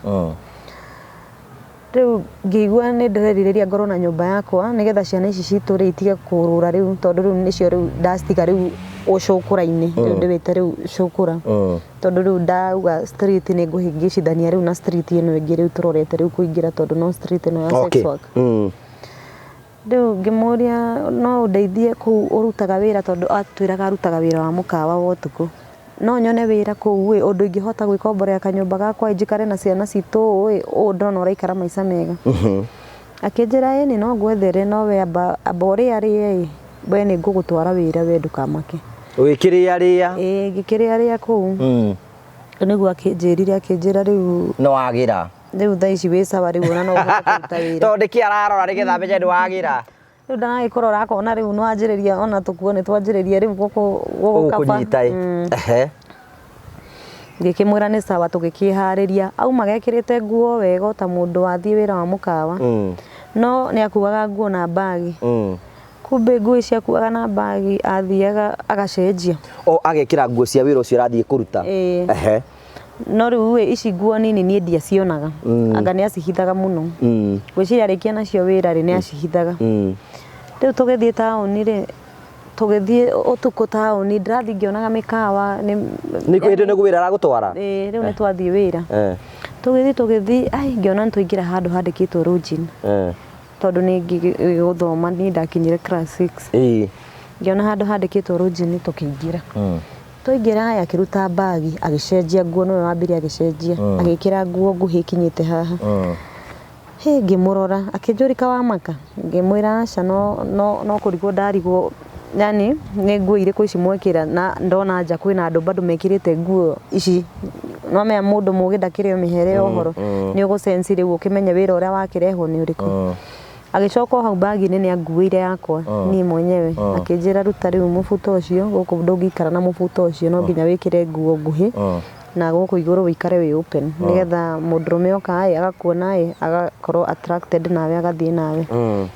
rĩu ngĩigua nĩ ndĩrerirĩria ngorwo na nyũmba yakwa nĩgetha ciana ici citũ rĩ itige kũrũra rĩu tondũ rĩu nĩcio rĩu ndacitiga rĩu ũcũkũra-inĩ rĩu ndĩwĩte rĩu cũkũra tondũ rĩu ndauga street nĩ ngũhĩngĩcithania rĩu na street ĩno ĩngĩ rĩu tũrorete rĩu kũingĩra tondũ no street ĩno ya sex work Riu ngimuria no ndeithie ku urutaga wira tondu atwiraga arutaga wira wa mukawa wa utuku no nyone wira ku undu ingihota gwikomborea kanyumba gakwa njikare na ciana citu ndona uraikara maica mega akinjira ni no gwethere no we amba uri ari we ni ngugutwara wira we ndukamake wikiria ria gikiria ria ku niguo akinjira riu no wagira riu thaici wi sawa riu ona no gukuruta wira tondu ki ararora nigetha menye ni wagira riu ndanagikorora akona riu no anjiriria ona tukuo ni twanjiriria riu gukunyita ngikimwira ni sawa tugikihariria auma gekirite nguo wega ta mundu wathie wira wa mukawa no ni akuaga nguo na bagi kumbe nguo cia kuaga na bagi athiaga agacenjia agekira nguo cia wira ucio rathie kuruta no riu ici nguo nini ni ndia cionaga anga ni acihithaga muno gwiciria arikia nacio wira ri ni acihithaga riu tugithie taoni ri tugithie utuku taoni ndirathi ngionaga mikawa ni kwende ni gwira aragutwara riu ni twathie wira tugithi ai ngiona ntuingira handu handikitwo Rujin tondu ni guthoma ni ndakinyire class 6 ngiona handu handikitwo Rujin tukiingira tuingira aya akiruta bagi agicenjia nguo no wambire agicenjia agikira nguo nguhi kinyite haha ngimurora akinjurika wa maka ngimwira aca no kurigwo ndarigwo yani ni nguo iriku ici mwekira na ndona nja kwina andu bado mekirite nguo ici no me mundu mugi ndakire mihere ohoro ni ugusensi riu ukimenya wira uria wakirehwo ni uriku agicoka hau bagi ni anguire yakwa ni mwenyewe akinjira ruta riu mufuto ucio guku ndungikara na mufuto ucio no nginya wikire nguo nguhi na guku iguru wikare wi open nigetha mundurume oka agakuona agakorwo attracted nawe agathie nawe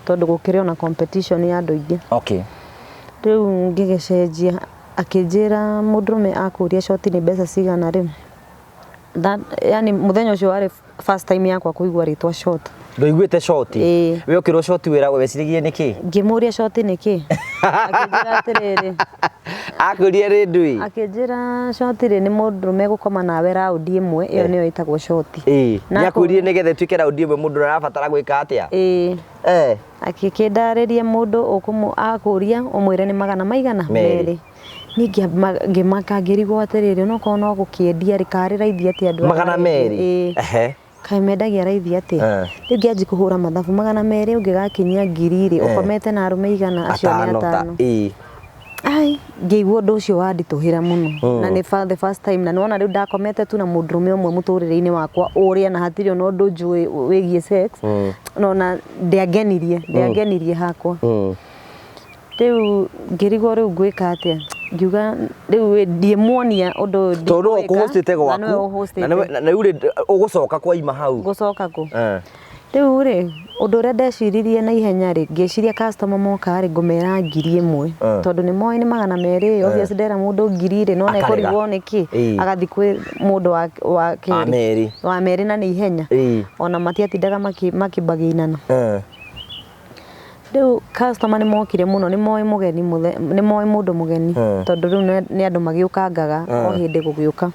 tondu gukire ona competition ya andu ingi riu ngigecenjia akinjira mundurume akuria shoti ni mbeca cigana riu yani muthenya ucio wari first time yakwa kuigua ritwa shot ndoiguite shoti we ukirwo shoti wira wecirigie niki ngimuria shoti niki akinjira atiriri akuria rindui akinjira shoti ri ni mundurume gukoma nawe raundi imwe iyo niyo itagwo shoti ni akurie nigethe twike raundi imwe mundu arabatara gwika atia akikindaririe mundu ukumu akuria umwire ni magana maigana meri ningi ngimaka ngirigwo atiriri no kono gukiendia rikari raithi atia andu magana meri kai mendagia raithi atia riu ngianji kuhura mathabu magana meri ungigakinyia ngiri ukomete na arume igana acio ni atano ai ngeigua undu ucio wandituhira muno na ni the first time na nona riu ndakomete tu na mundurume umwe muturire-ini wakwa uria na hatiri ona undu njui wigie sex nona ndiagenirie hakwa riu ngirigwo riu ngwika atia ngiuga riu ndiemuonia undu tondu ukuhostete gwaku na riu ugucoka kwa ima hau gucoka ku riu ri undu uria ndeciririe na ihenya ri ngeciria customer moka ri ngumera ngiri imwe tondu ni moe ni magana meri obviously ndera mundu ngiri ri nona ikurigwo niki agathi kwi mundu wa kiri wa meri na ni ihenya ona matiatindaga makibaginana riu customer ni mokire muno ni moe mugeni ni moe mundu mugeni tondu riu ni andu magiukangaga o hindi gugiuka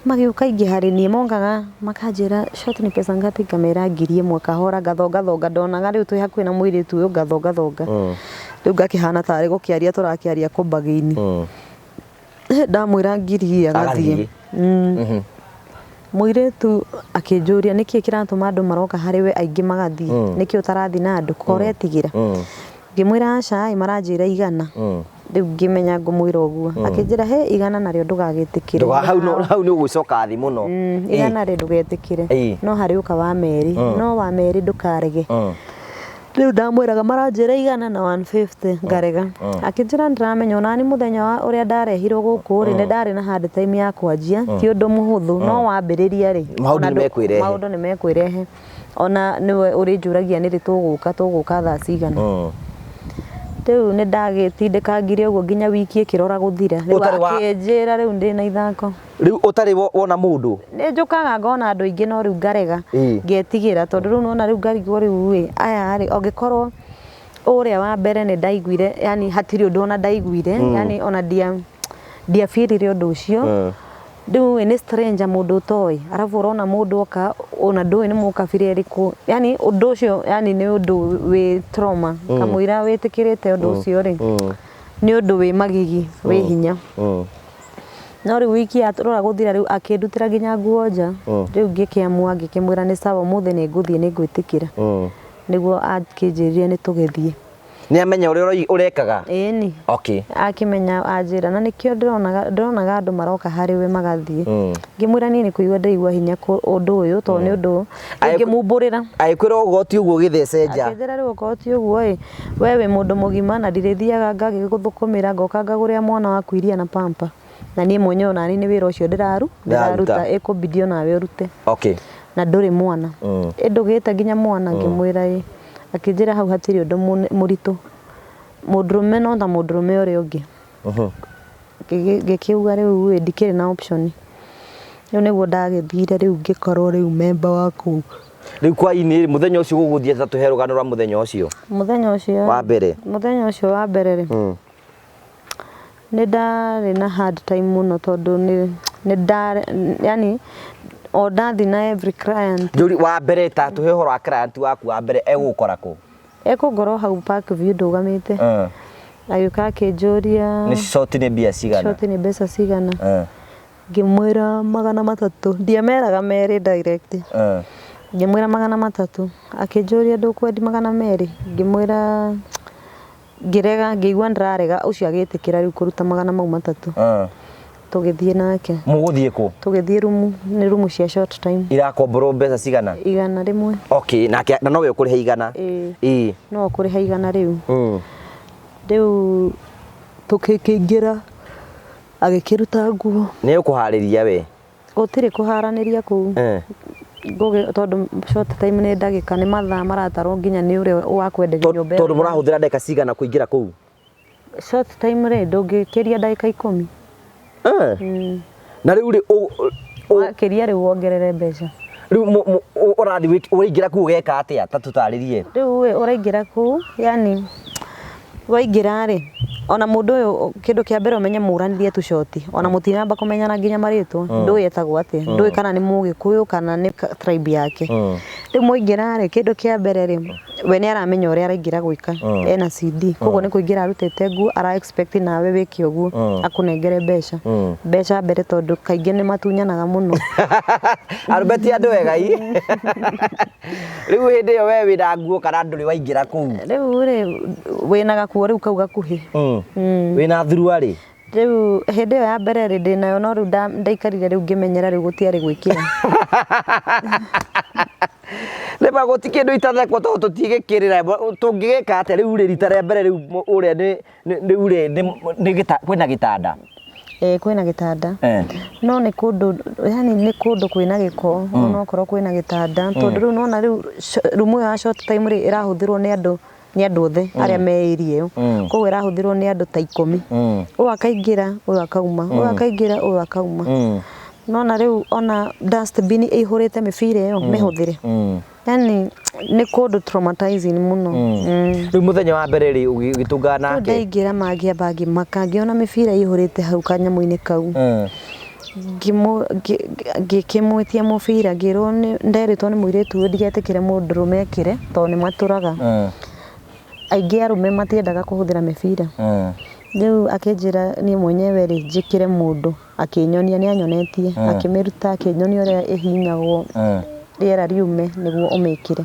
magiuka ingi hari ni mongaga makanjira shot ni pesa ngapi kamera ngiri imwe kahora gathonga ndonaga riu twi hakuhi na mwiri tu gathonga riu ngakihana tari gukiaria turakiaria kubagini ndamwira ngiri agathie muiretu akinjuria niki kiratuma andu maroka hariwe aingi magathie niki utarathi na andu koretigira ngimwira aca maranjira igana riu ngimenya ngumwira uguo akinjira he igana nario ndugagitikire hau ni ugucoka thi muno igana ri ndugetikire no hari uka wa meri no wa meri ndukarege riu ndamwiraga maranjira igana na 150 ngarega akinjira ndiramenya ona ni muthenya uria ndarehirwo guku ri ni ndari na hard time ya kwanjia ti undu muhuthu no wambiriria ri maundu ni mekwirehe ona niwe uri njuragia ni ri tuguka thaa cigana riu ni ndagitindikangire uguo nginya wiki ikirora guthira riu akinjira riu ndi na ithako riu utari wona mundu ni njukaga ngona andu ingi no riu ngarega ngetigira tondu riu nona riu ngarigwo riu aya ri ongikorwo uria wa mbere ni ndaiguire yani hatiri undu ona ndaiguire yani ona dia feel undu ucio Riu ni stranger mundu toy arafu urona mundu oka ona ndui ni mukabira eriku yani undu ucio yani ni undu wi trauma kamwira witikirite undu ucio ri ni undu wi magigi wi hinya no riu wiki aturora guthira riu akindutira ginya nguo nja riu ngikiamua ngikimwira ni sawa muthe ni nguthie ni ngwitikira niguo akijiririe ni tugithie ni amenya uri urekaga ni okay akimenya ajira na nikio ndironaga andu maroka hari we magathie ngimwira ni kuigua ndaigua hinya undu uyu to ni undu ngimumburira aikwira ugoti uguo githeceja akithira riu ugoti uguo wewe mundu mugima na ndirithiaga ngagiguthukumira ngoka ngaguria mwana waku iria na pampa na nie mwenyewe nani ni wira ucio ndiraruta ikubidio nawe urute okay na nduri mwana ndugite nginya mwana ngimwira akijira hau hatiri undu muritu mudrume no ta mudrume uri ungi gikiuga riu ndikiri na option riu niguo ndagithire riu ngikorwo riu member waku riu kwa ini muthenya ucio guguthie ta tuhe rugano rwa muthenya ucio wa mbere muthenya ucio wa mbere ri ni ndari na hard time muno tondu ni ndari yani o ndathi na every client juri wa mbere ta tuhe horo wa client waku wa mbere egukora ku ekugoro hau park view ndugamite agika akijuria ni short ni bia cigana short ni mbeca cigana ngimwira 300 ndiameraga meri direct ngimwira 300 akijuria ndukwendi 200 ngimwira ngirega ngigua ndararega ucio agitikira riu kuruta 300 tugithie nake muguthie ku tugithie rumu ni rumu cia short time irakomboro mbeca cigana igana rimwe okay na no we ukuriha igana no ukuriha igana riu riu tukikingira agikiruta nguo ni ukuhariria we gutiri kuharaniria ku ngoge tondu short time ni ndagika ni mathaa maratarwo nginya ni uri wakwenderia nyumba tondu murahuthira ndagika cigana kuingira ku short time ri ndungikiria ndagika 10 na riu ri wakiria riu wongerere mbeca riu urathi uringira ku geka atia ta tutaririe riu uraingira ku yani waingira ri ona mundu uyu kindu kia mbere umenye muranirie tu shoti ona mutinamba kumenyana nginya maritwa ndui etagwo atia ndui kana ni mugikuyu kana ni tribe yake riu muingira ri kindu kia mbere ri we ni aramenya uria araingira gwika ena CD koguo ni kuingira arutete nguo ara expect nawe wiki uguo akunengere mbeca mbere tondu kaingi ni matunyanaga muno arbeti andu wega riu hindi yo we wina nguo kana nduri waingira ku riu ri wina gakuo riu kau gakuhi wina thurua ri riu hindi yo ya mbere ri ndinayo no riu ndaikarire riu ngimenyera riu gutiari gwikira leba gotikindu itathekwo to tutigikirira tungigika atia riu ri rita ria mbere riu uria ni uri ni kwina gitanda kwina gitanda no ni kundu yani ni kundu kwina giko no korwo kwina gitanda tondu riu nona riu rumu ya short time ri irahuthirwo ni andu othe aria meirie koguo irahuthirwo ni andu ta 10 u akaingira u akauma u akaingira u akauma nona riu ona dustbin ihurite mibira iyo mihuthire yani ni kundu traumatizing muno riu muthenya wa mbere ri ugitungana nake ndaingira magia bagi makangiona mibira ihurite hau kanyamu-ini kau ngikimwitia mubira ngirwo nderitwo ni muiritu ndigetikire mundu rumekire to ni maturaga aingi arume matiendaga kuhuthira mibira riu akinjira ni mwenyewe ri njikire mundu akinyonia ni anyonetie akimiruta akinyonia uria ihinyagwo riera riume niguo umikire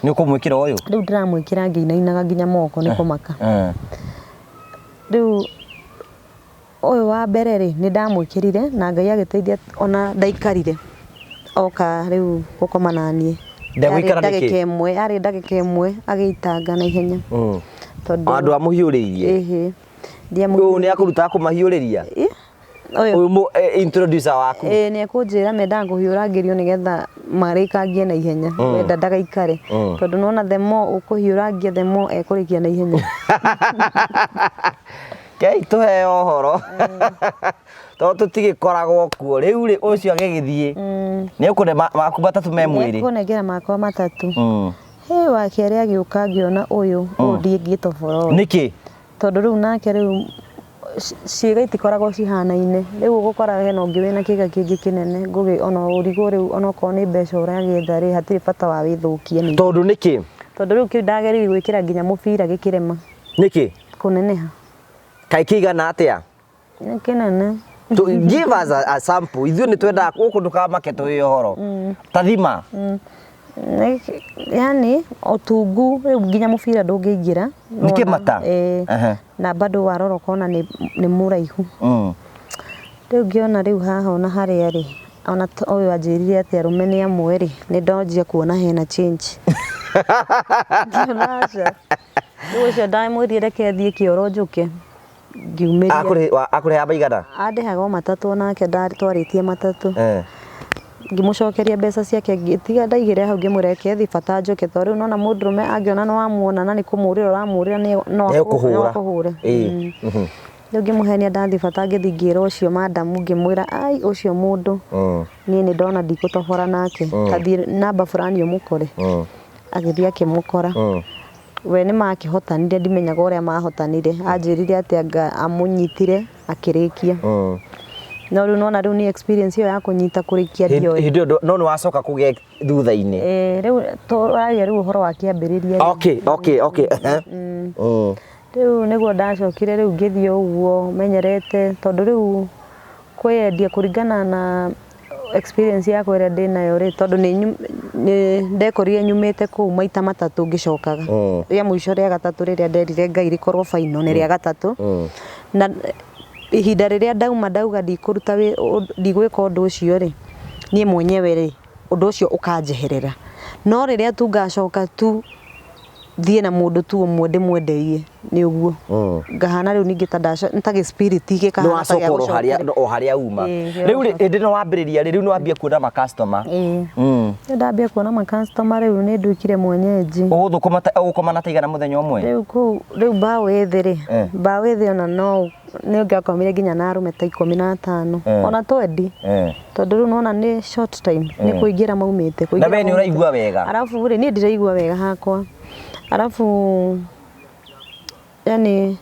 ni ukumwikira uyu riu ndiramwikira nginainaga nginya moko ni kumaka riu uyu wa mbere ri ni ndamwikirire na Ngai agiteithia ona ndaikarire oka riu gukoma nanie ndagika imwe agitanga na ihenya tondu andu amuhiuririe uyu ni akuruta kumahiuriria uyu introducer waku ni akunjira menda nguhiurangirio nigetha marikangie na ihenya wenda ndagaikare tondu nona the more ukuhiurangia the more ekurikia na ihenya Kei tuhe ohoro to tutigikoragwo kuo riu ri ucio agigithie ni ukune maku matatu me mwiri ni kunengera makwa matatu wa keri agiuka ngiona uyu ndie ngitoboro niki tondu riu nake riu ciĩga itikoragwo cihanaine rĩu ũgũkora hena ũngĩ wĩna kĩĩga kĩngĩ kĩnene ngũgĩ ona ũrigũ rĩu ona okorwo nĩ mbeca ũragĩetha rĩ hatirĩ bata wa wĩthũkie nĩ tondũ nĩkĩ rĩu kĩu ndageririe gwĩkĩra nginya mũbira gĩkĩrema nĩkĩ kũneneha kaĩ kĩigana atĩa nĩ kĩnene give us a sample ithuĩ nĩ twendaga gũkũ ndũkamake tũĩ ũhoro ta thima yani ũtungu rĩu nginya mũbira ndũngĩingĩra nĩ kĩmata na bado warora ũkona nĩ mũraihu rĩu ngĩona rĩu haha ona harĩa rĩ ona ũyũ anjĩrire atĩ arũme nĩ amwe rĩ nĩ ndonjia kuona hena change ngĩona aca rĩu ũcio ndamwĩrire reke thiĩ kĩoro njũke ngiumĩria akũrĩha maigana andĩhaga o matatũ nake twarĩtie matatũ ngĩmũcokeria mbeca ciake ngĩtiga ndaigire hau ngĩmũreke thiĩ bata njoke tondũ rĩu nona mũndũrũme angĩona nĩ wamuona na nĩ kũmũrĩra ũramũrĩra no akũhũre rĩu ngĩmũhenia ndathiĩ bata ngĩthiĩ ngĩra ũcio madamu ngĩmwĩra ai ũcio mũndũ niĩ nĩ ndona ndikũtobora nake kathiĩ namba fulani ũmũkore agĩthiĩ akĩmũkora we nĩ makĩhotanire ndimenyaga ũrĩa mahotanire anjĩrire atĩ anga amũnyitire akĩrĩkia no rĩu nona rĩu nĩ experience ĩyo ya kũnyita kũrĩkia ndioĩ hĩndĩ ĩyo no nĩ wacoka kũgĩa thutha-inĩ rĩu tũraria rĩu ũhoro wa kĩambĩrĩria rĩu nĩguo ndacokire rĩu ngĩthiĩ ũguo menyerete tondũ rĩu kwĩyendia kũringana na experience yakwa ĩrĩa ndĩnayo rĩ tondũ nĩ ndekorire nyumĩte kũu maita matatũ ngĩcokaga rĩa mũico rĩa gatatũ rĩrĩa nderire Ngai rĩkorwo final nĩ rĩa gatatũ na ihinda rĩrĩa ndauga ndigwĩka ũndũ ũcio rĩ niĩ mwenyewe rĩ ũndũ ũcio ũkanjeherera no rĩrĩa tu ngacoka tu thiĩ na mũndũ tu ũmwe ndĩmwenderie nĩ ũguo ngahana rĩu ningĩ ta gĩspirit gĩkahana ta gĩa gũcoka o harĩa uma rĩu hĩndĩ no wambĩrĩria rĩu nĩ wambia kuona ma customer nĩ ndambia kuona ma customer rĩu nĩ nduĩkire mwenyeji ũgũkoma na taigana mũthenya ũmwe rĩu mbaũ ĩthĩ rĩ mbaũ ĩthĩ ona no nĩ ũngĩakomire nginya na arũme ta 15 ona 20 tondũ rĩu nona nĩ short time nĩ kũingĩra maumĩte na we nĩ ũraigua wega arabu rĩ niĩ ndiraigua wega hakwa arabu yani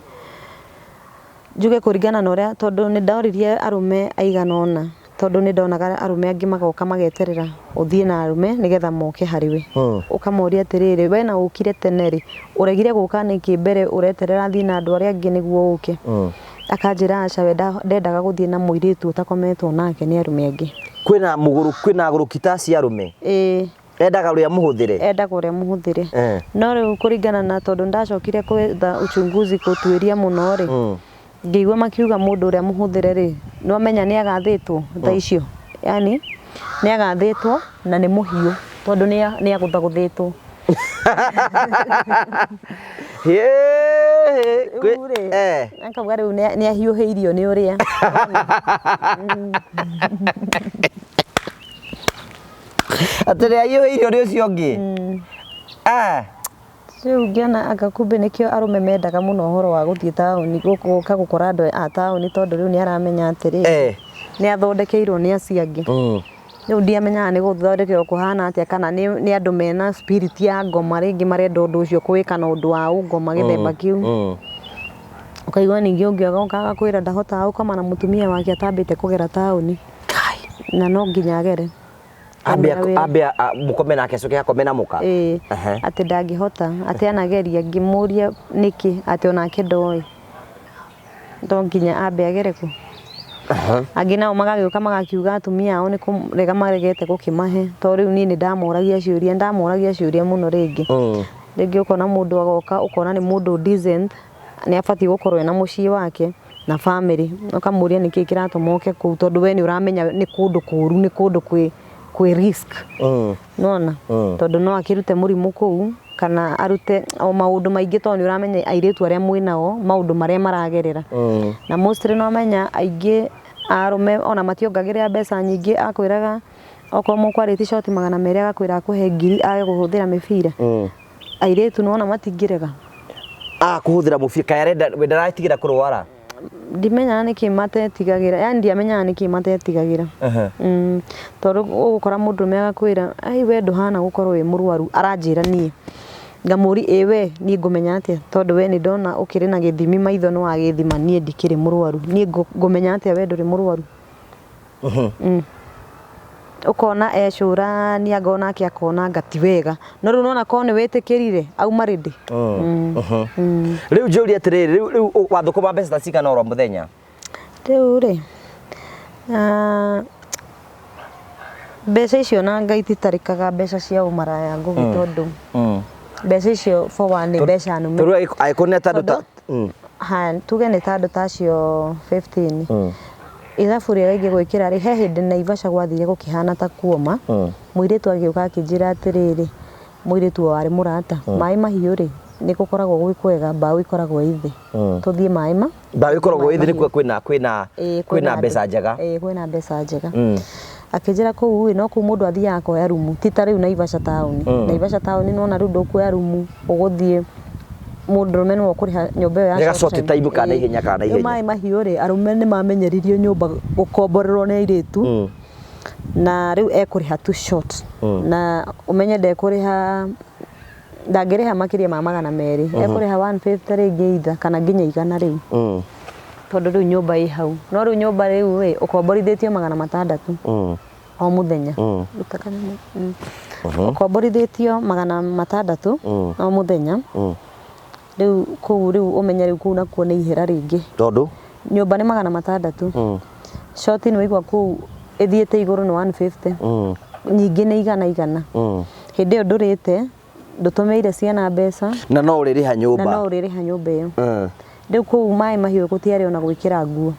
njuge kũringana na ũrĩa tondũ nĩ ndoririe arũme aigana ũna tondũ nĩ ndonaga arũme angĩ magoka mageterera ũthiĩ na arũme nĩgetha moke harĩwe ũkamoria atĩrĩrĩ we na ũkire tene rĩ ũregire gũka nĩkĩ mbere ũreterera thiĩ na andũ arĩa angĩ nĩguo ũke akanjĩra aca we ndendaga gũthiĩ na mũirĩtu ũtakometwo nake nĩ arũme angĩ kwĩna agũrũki ta cia arũme endaga ũrĩa mũhũthĩre no rĩu kũringana na tondũ ndacokire kwetha uchunguzi kũtuĩria mũno rĩ ngĩigua makiuga mũndũ ũrĩa mũhũthĩre rĩ no menya nĩ agathĩtwo tha icio yani nĩ agathĩtwo na nĩ mũhiũ tondũ nĩ agũthagũthĩtwo akauga rĩu nĩ ahiũhĩirio nĩ ũrĩa atĩrĩ ahiũhĩirio nĩ ũcio ũngĩ rĩu ngĩona anga kumbe nĩkĩo arũme mendaga mũno ũhoro wa gũthiĩ taũni gũka gũkora andũ a taũni tondũ rĩu nĩ aramenya atĩrĩ nĩ athondekeirwo nĩ acio angĩ rĩu ndiamenyaga nĩ gũthondekerwo kũhana atĩa kana nĩ andũ mena spirit ya ngoma rĩngĩ marenda ũndũ ũcio kwĩkana ũndũ wa ũngoma gĩthemba kĩu ũkaigua ningĩ ũngĩ ũkaga kwĩra ndahotaga gũkoma na mũtumia wake atambĩte kũgera taũni na no nginya agere ambia mukome nake acoke akome na muka atĩ ndangĩhota atĩ anageria ngĩmũria nĩkĩ atĩ onake ndoĩ ndo nginya ambe agere ku angĩ nao magagĩũka magakiuga atumia ao nĩ kũrega maregete gũkĩmahe tondũ rĩu niĩ nĩ ndamoragia ciũria mũno rĩngĩ ũkona mũndũ agoka ũkona nĩ mũndũ decent nĩ abatiĩ gũkorwo ena mũciĩ wake na family ũkamũria nĩkĩ kĩratũma oke kũu tondũ we nĩ ũramenya nĩ kũndũ kũũru nĩ kũndũ kwĩ risk nona tondũ no akĩrute mũrimũ kũu kana arute o maũndũ maingĩ tondũ nĩ ũramenya airĩtu arĩa mwĩnao maũndũ marĩa maragerera na mostly no amenya aingĩ arũme ona mationgagĩrĩra mbeca nyingĩ akwĩraga okorwo mũkwarĩti short 200 agakwĩra akũhe 1000 age kũhũthĩra mĩbira airĩtu nona matingĩrega kũhũthĩra mũbira kaya wenda ratigira kũrwara ndimenyaga nĩkĩ matetigagĩra yani ndiamenyaga nĩkĩ matetigagĩra tondũ ũgũkora mũndũ agakwĩra ai we ndũhana gũkorwo wĩ mũrwaru aranjĩra niĩ ngamuri ewe ni ngumenya atia tondu we ni ndona ukiri na githimi maitho no agithima nie ndikiri murwaru nie ngumenya atia we nduri murwaru ukona ecurani angona ake akona ngati wega no riu nona kone witikirire auma rindi riu njuri atiriri riu wathukuma mbeca cigana oro muthenya riu ri mbeca icio na ngaititarikaga mbeca cia umaraya ngugi tondu mbeca icio for one mbeca nume riu aikone tandu ta tuge ni tandu tacio 15 ithabu ria ingi gwikira ri he hindi Naivasha gwathire gukihana ta kuoma muiritu agiuka akinjira atiriri muiritu wari murata mai mahiu ri ni gukoragwo gwi kwega mbao ikoragwo ithi tuthie mai ma mbao ikoragwo ithi ni kwina mbeca njega kwina mbeca njega akinjira kuu no ku mundu athiaga kuoya rumu tita riu Naivasha town Naivasha town nona riu ndukuoya rumu uguthie mundurume no kuriha nyumba ya gacote time kana ihenya mai mahiu ri arume ni mamenyeririo nyumba gukomborerwo ni airitu na riu ekuriha tu short na umenye ndekuriha ndangiriha makiria ma 200 ekuriha 150 ringi itha kana nginya igana riu tondu riu nyumba i hau no riu nyumba riu we ukomborithitio 600 o muthenya utakana ukomborithitio 600 o muthenya riu kuu riu umenye riu kuu nakuo ni ihera ringi tondu nyumba ni 600 short ni wigwa kuu ithiete iguru ni 150 nyingi ni igana hindi yo ndurite ndutumeire ciana mbeca na no uririha nyumba iyo riu kuu mai mahiu gutiari ona gwikira nguo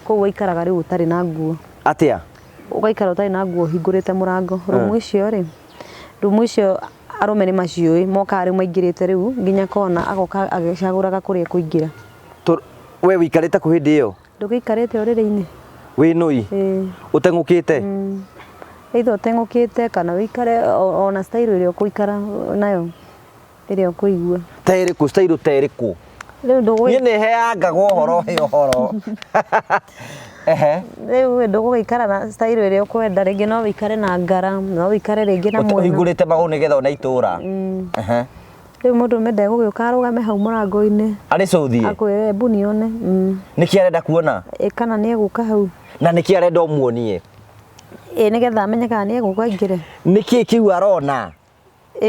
kuu waikaraga riu utari na nguo atia ugaikara utari na nguo hingurite murango rumu icio arume ni maciui moka ri maingirite riu nginya kona agoka agicaguraga kuria kuingira we wikarite ku hindi iyo ndugikarite uriri-ini wi nui utengukite either utengukite kana wikare ona style irio kuikara nayo irio kuigua tairiku style tairiku riu ndugwi ni heangaga uhoro riu ndugikara na style irio kwenda ringi no wikare na ngara no wikare ringi na mwana uhingurite magau nigetha ona itura riu mundu mende gugiuka arugame hau murango-ini ari cuthie akwire buni one niki arenda kuona kana ni eguka hau na niki arenda umuonie nigetha amenye kana ni eguka ingire niki kiu arona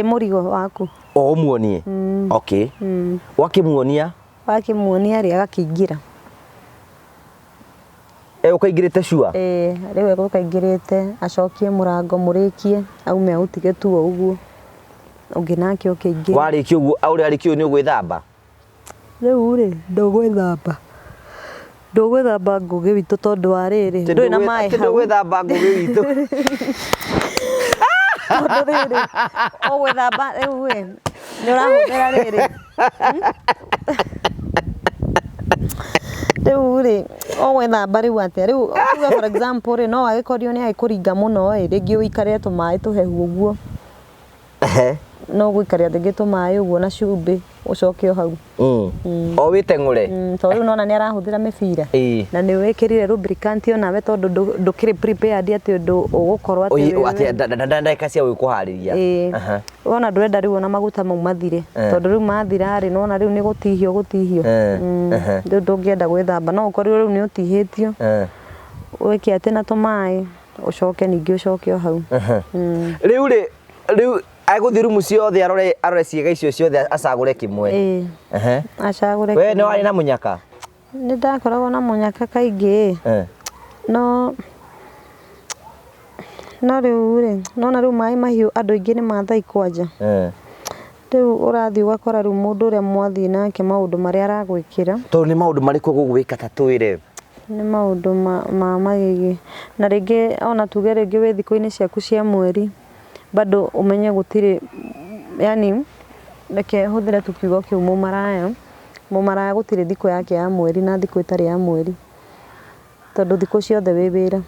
murigo waku o umuonie okay wakimuonia ri agakingira ukaingirite shua riu ukaingirite acokie murango murikie aume utige tu uguo ungi nake ukiingira wariki uguo auri ariki ni ugwithamba riu ri ndugwithamba ngugi witu tondu wa riri ndui na mai hau ndugwithamba ngugi witu riri ogwithamba riu we ni urahũthĩra riri riu ri ogwithamba riu atia riu tuga for example ri no agikorio ni agikuringa muno ringi uikare tumai tuhehu uguo no gwikaria ringi tumai uguo na cumbi ucoke o hau o witeng'ure to riu nona ni arahuthira mibira na ni wikirire lubricant ona we tondu ndukiri prepared ati undu ugukorwo ati ndandaka cia gwikuhariria wona ndurenda riu ona maguta mau mathire tondu riu mathira ri nona riu ni gutihio riu ndungienda gwithamba no ukorirwo riu ni utihitio wike ati na tumai ucoke ningi ucoke o hau riu aguthi rumu ciothe arore ciega icio ciothe acagure kimwe acagure we ni wari na munyaka ni ndakoragwo na munyaka kaingi no riu ri nona riu mai mahiu andu ingi ni mathai kwanja riu urathi ugakora riu mundu uria mwathi nake maundu maria aragwikira to ni maundu mariko gugwika tatwire ni maundu ma magigi na ringi ona tuge ringi wi thiko-ini ciaku cia mweri bado umenye gutire yani reke huthire tukiugo kiu mumaraya gutire thiko yake ya mweri na thiko itari ya mweri tondu thiko ciothe wi wira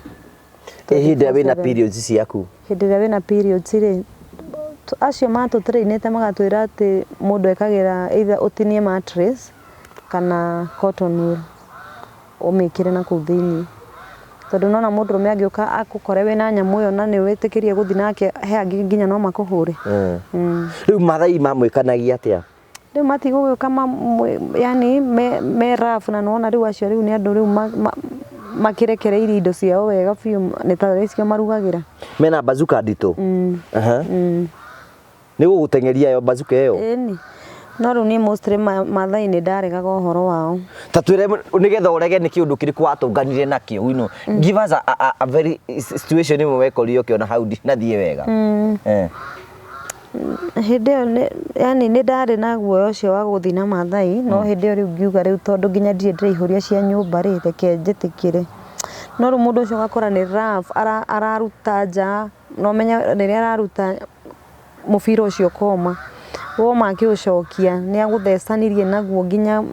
hindi wina periods ciaku hindi wina periods ri acio matutrainite magatwira ati mundu ekagira either utinie mattress kana cotton wool umikire na kuu thiini tondu nona mundurume angĩũka akũkore wĩna nyamũ ĩyo na nĩ wĩtĩkĩrie gũthiĩ nake he angĩ nginya no makũhũre. Rĩu Maathai mamwĩkanagia atĩa? Rĩu matigũgĩũka yani me rough na nona rĩu acio rĩu nĩ andũ rĩu makĩrekereirie indo ciao wega biũ nĩ ta icio marugagĩra. Mena bazuka nditũ? Nĩ gũgũteng'eria yo bazuka ĩyo? Ĩni. No rĩu niĩ mostly Maathai nĩ ndaregaga ũhoro wao. Ta twĩre nĩgetha ũrege nĩ kĩũndũ kĩrĩkũ watũnganire nakĩo? Give us a very situation ĩmwe wekorire ũkĩona hau ndinathiĩ wega. Hĩndĩ ĩyo yani nĩ ndarĩ na guoya ũcio wa gũthiĩ na Maathai no hĩndĩ ĩyo rĩu ngiuga rĩu tondũ nginya ndirĩ ndĩraihũria cia nyũmba rĩ reke njĩtĩkĩre. No rĩu mũndũ ũcio ũgakora nĩ rough araruta nja no menya rĩrĩa araruta mũbira ũcio koma woma akĩũcokia nĩ agũthecanirie naguo nginya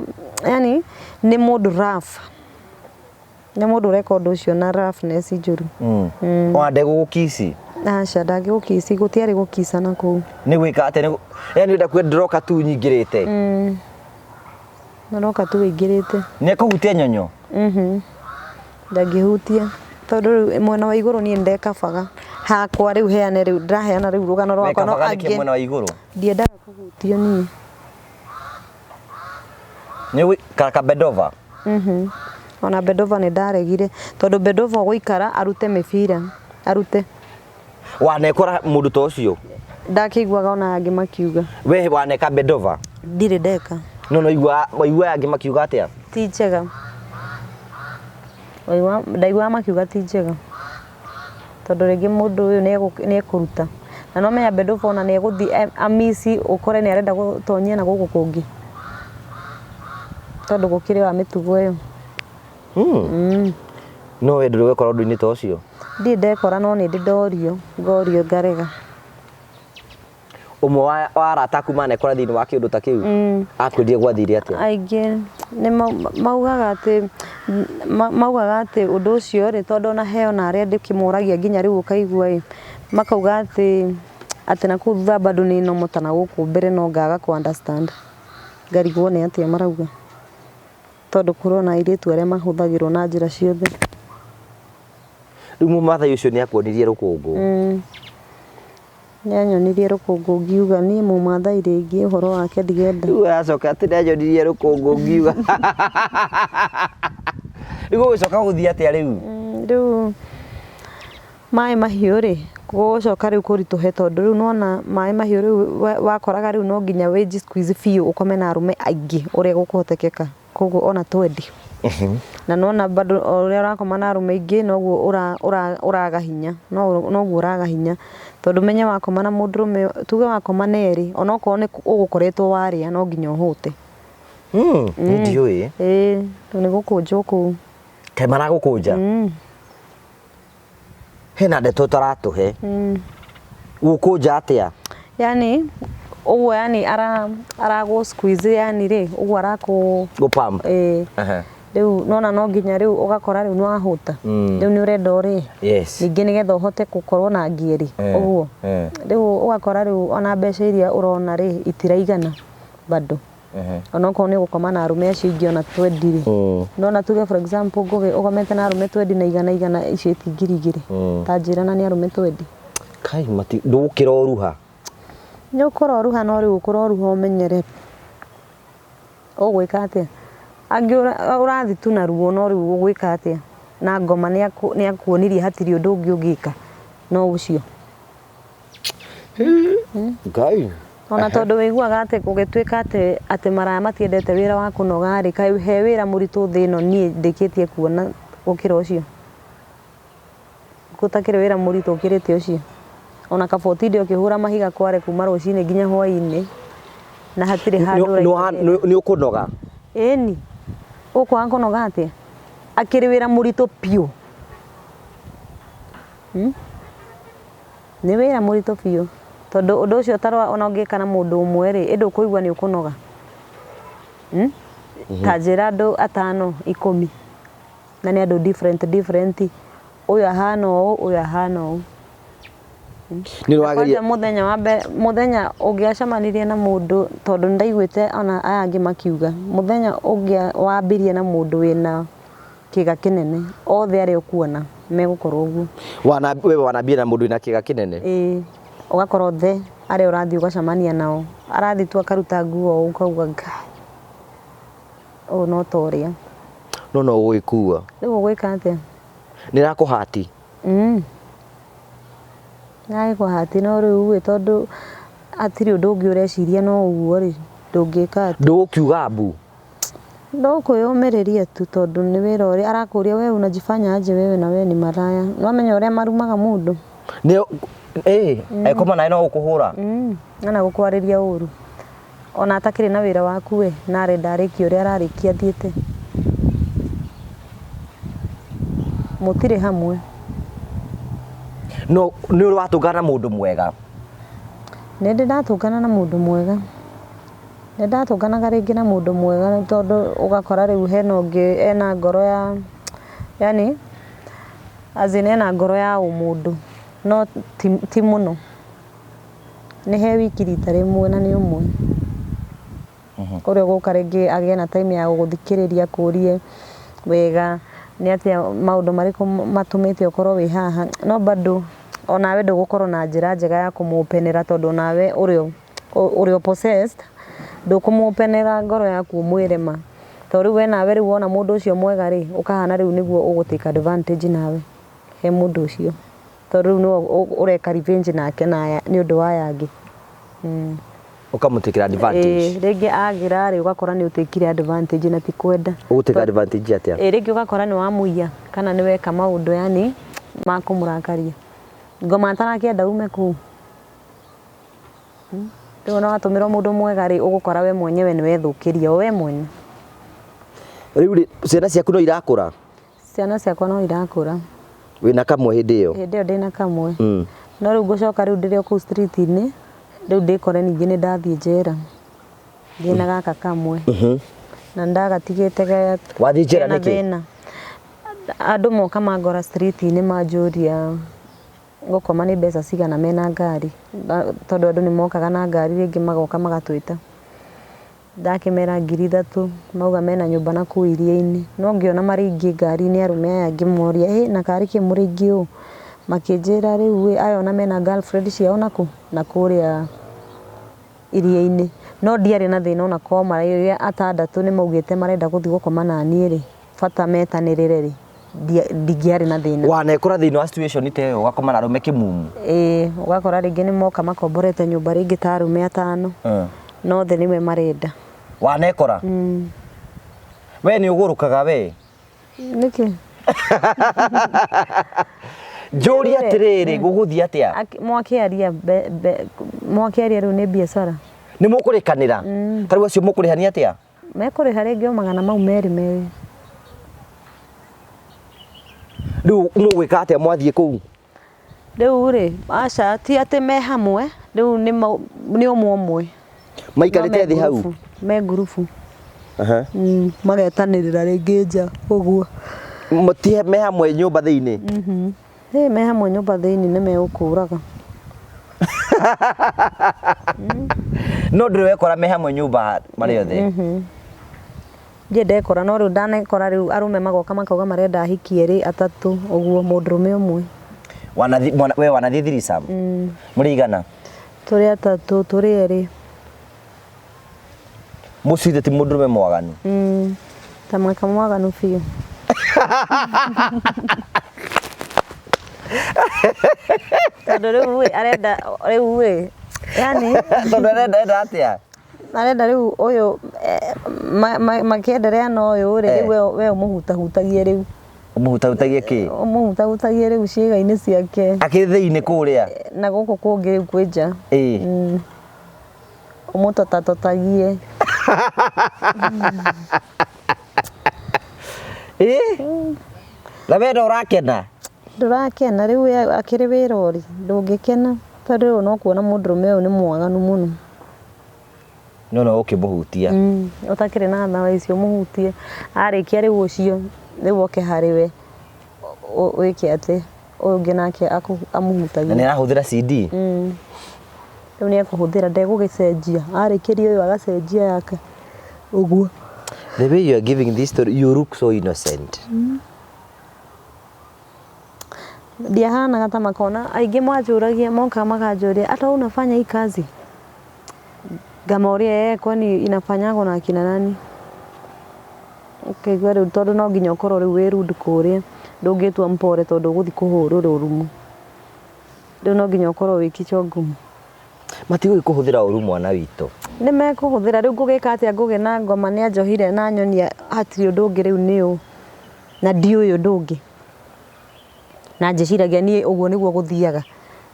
yani nĩ mũndũ rough. Nĩ mũndũ ũreka ũndũ ũcio na roughness njũru. Wande gũgũkici? Aca ndangĩgũkici gũtiarĩ gũkicana kũu. Nĩ gwĩka atĩ yani wenda kwenda ndĩroka tu nyingĩrĩte? Ndĩroka tu ingĩrĩte. Nĩ ekũhutia nyonyo? Ndangĩhutia tondũ rĩu mwena wa igũrũ niĩ ndekabaga hakwa rĩu heane rĩu ndĩraheana rĩu rũgano rwakwa no angĩ mwena wa igũrũ ndiendaga kũhutio niĩ. Nĩ kaka Bedova? Ona Bedova nĩ ndaregire tondũ Bedova gũikara arute mĩbira arute. Wanekora mũndũ ta ũcio? Ndakĩiguaga ona angĩ makiuga. We waneka Bedova? Ndirĩ ndeka. No waigua angĩ makiuga atĩa? Ti njega. Ndaiguaga makiuga ti njega tondũ rĩngĩ mũndũ ũyũ nĩ ekũruta na no menya Bedova ona nĩ egũthiĩ amisi ũkore nĩ arenda gũtonyia na gũkũ kũngĩ tondũ gũkĩrĩ wa mĩtugo ĩyo. No we ndũrĩ wekora ũndũ-inĩ ta ũcio? Ndirĩ ndekora no nĩ ndĩ ngorio ngarega. Ũmwe wa arata aku manekora thĩinĩ wa kĩũndũ ta kĩu akwĩrire gwathire atĩa? Aingĩ nĩ maugaga atĩ ũndũ ũcio rĩ tondũ ona he ona arĩa ndĩkĩmoragia nginya rĩu ũkaigua makauga atĩ na kũu thutha bado nĩ normal ta na gũkũ mbere no ngaga ku understand ngarigwo nĩ atĩa marauga tondũ corona airĩtu arĩa mahũthagĩrwo na njĩra ciothe. Rĩu Mũmaathai ũcio nĩ akuonirie rũkũngũ? Nĩ anyonirie rũkũngũ ngiuga niĩ Mũmaathai rĩngĩ ũhoro wake ndigenda. Rĩu acoka atĩ nĩ anyonirie rũkũngũ ngiuga. Rĩu gũgũcoka gũthiĩ atĩa rĩu? Rĩu maĩ mahiũ rĩ gũgũcoka rĩu kũritũhe tondũ rĩu nona maĩ mahiũ rĩu wakoraga rĩu no nginya wĩnji squeeze biũ ũkome na arũme aingĩ ũrĩa gũkũhotekeka koguo ona twendi. Na nona bado ũrĩa ũrakoma na arũme aingĩ noguo ũraga hinya noguo ũraga hinya tondũ menye wakoma na mũndũrũme tuge wakoma na erĩ onokorwo nĩ ũgũkoretwo warĩa no nginya ũhũte. Ndiũĩ. Nĩ gũkũnjwo kũu. Kaĩ maragũkũnja? Hena ndeto taratũhe. Gũkũnja atĩa? Yani ũguo yani aragũ squeeze yani rĩ ũguo gũpump. Rĩu nona no nginya rĩu ũgakora rĩu nĩ wahũta rĩu nĩ ũrenda ũrĩe ningĩ nĩgetha ũhote gũkorwo na ngĩeri ũguo rĩu ũgakora rĩu ona mbeca iria ũrona rĩ itiraigana bado onokorwo nĩ gũkoma na arũme acio ingĩ ona twendi rĩ nona tuge for example ũgomete na arũme twendi na igana icio itingirigĩre ta njĩra na nĩ arũme twendi. Kai ndũgũkĩroruha? Nĩ ũkũroruha no rĩu ũkũroruha ũmenyere ũgwĩka atĩa angĩ ũrathi tu na ruo no rĩu ũgwĩka atĩa na ngoma nĩ akuonirie hatirĩ ũndũ ũngĩ ũngĩka no ũcio. Ngai. Ona tondũ wĩiguaga atĩ gũgĩtuĩka atĩ maraya matiendete wĩra wa kũnoga rĩ kaĩ he wĩra mũritũ thĩ ĩno niĩ ndĩkĩtie kuona gũkĩra ũcio. Gũtakĩrĩ wĩra mũritũ ũkĩrĩte ũcio. Ona kabotinde ũkĩhũra mahiga kware kuma rũcinĩ nginya hwaĩ-inĩ na hatirĩ handũ nĩ ũkũnoga? Ĩni ũkwaga kũnoga atĩa akĩrĩ wĩra mũritũ piũ. Nĩ wĩra mũritũ piũ tondũ ũndũ ũcio tarwa ona ũngĩka na mũndũ ũmwe rĩ ĩndũ kũigua nĩ ũkũnoga. Ta njĩra andũ 5 10 na nĩ andũ different ũyũ ahana ũũ ũyũ ahana ũũ. Mũthenya ũngĩacemanirie na mũndũ tondũ nĩndaiguĩte ona aya angĩ makiuga mũthenya ũngĩwambirie na mũndũ wĩna kiga kinene othe ari ukuona megukorwo uguo wewe wanambia na mundu ina kiga kinene ugakora othe ari urathi ugacamania nao arathi tu akaruta nguo ukauga no toria no gwikua riu gwika atia nirakuhati ngai kuhati no riu tondu atiri undu ungi ureciria no uguo ri ndungika ati ndukiuga mbu ndo kwiyumiriria tu tondu ni wira uri arakuria wewe unajifanya aje wewe na wewe ni maraya no amenya uria marumaga mundu ni ekoma nae no ukuhura ana gukwariria uru ona atakiri na wira waku we na arenda ariki uria ararikia thiete mutire hamwe no ni uri watungana mundu mwega nende ndatungana na mundu mwega ndatunganaga ringi na mundu mwega tondu ugakora riu hena ungi ena ngoro ya yani azine na ngoro ya umundu no ti muno ni he wiki rita rimwe na ni umwe uria guka ringi agie na time ya guthikiriria kurie wega ni atia maundu mariku matumite ukorwo wi haha no bado onawe ndugukorwo na njira njega ya kumupenera tondu nawe urio possessed ndukumupenera ngoro yaku umwirema to riu we nawe riu wona mundu ucio mwega ri ukahana riu niguo ugutake advantage nawe he mundu ucio to riu no ureka revenge nake na ni undu wa yangi ukamutikira advantage ringi agira ri ugakora ni utikire advantage na ti kwenda uguteka advantage atia ringi ugakora ni wamuiya kana ni weka maundu yani makumurakaria ngoma tarakienda ume ku riu no atumira mundu mwega ri ugukora we mwenyewe ni wethukiria we mwenye riu ciana ciaku no irakura ciana ciakwa no irakura wina kamwe hindi iyo ndina kamwe no riu gucoka riu ndirio ku street ini riu ndikore ningi ni ndathie njera ndina gaka kamwe na ndagatigite ga wathie njera niki andu moka mangora street ini manjuria gukoma ni mbeca cigana mena ngari tondu andu ni mokaga na ngari ringi magoka magatwita ndakimera 3,000 mauga mena nyumba na ku iria-ini no ngiona maringi ngari ni arume aya ngimoria na kari ki muringi u makinjira riu ayona mena girlfriend ciao naku na kuria iria-ini no ndiari na thina ona ko mara atandatu ni maugite marenda guthi gukoma na nie ri fata metanirire ri ndigiari na thina wanekora thina wa situation ite ugakoma na arume kimumu ugakora ringi ni moka makomborete nyumba ringi ta arume 5 no the nimwe marenda wanekora we ni ugurukaga we niki njuri atiriri guguthia atia mwakiaria riu ni biashara ni mukurikanira tariu acio mukurihania atia mekuriha ringi magana mau meri riu mugwika atia mwathie kuu riu ri aca ti ati me hamwe riu ni umwe maikarite thi hau me grupu magetanirira ringi nja uguo mutie me hamwe nyumba thiini me hamwe nyumba thiini ni megukuraga no ndiwekora me hamwe nyumba mari othe ndekora no riu ndanekora riu arume magoka makauga marenda ahikie ri atatu uguo mundurume umwe we wanathie thirisam muri igana turi atatu turi eri mucithe ti mundurume mwaganu tamwe kamwaganu biu tondu riu arenda riu yani tondu arenda atia arenda riu uyu makienderea na uyu ri riu we umuhutahutagie riu umuhutahutagie ki umuhutahutagie riu ciiga-ini ciake akithiini kuria na guku kungi riu kwija umutotatotagie na wenda urakena ndurakena riu akiri wira uri ndungikena tondu riu no kuona mundurume uyu ni mwaganu muno no ukimuhutia utakiri na thawa icio muhutie arikia riu ucio riu oke hariwe wiki ati uyu ngi nake amuhutagia ni arahuthira CD riu ni akuhuthira ndegugicenjia arikiria uyu agacenjia yake uguo The way you are giving this story, you look so innocent. Diahana kata makona aige mwajuragia monka makajuria hata unafanya hii kazi. Gamoria kwani inafanyako na akina nani? Okay, gwere tondu no nginya ukorwo riu wirundi kuria ndungitwa mpore tondu guthi kuhurura urumu. Riu no nginya ukorwo wikicho ngumu. Matigo kuhuthira urumu mwana wito. Nime kuhuthira riu ngugika atia nguge na ngoma ni anjohire na nyonia hatiri undu ungi riu niu na ndiuyu ndungi. Na njiciragia ni uguo niguo guthiaga.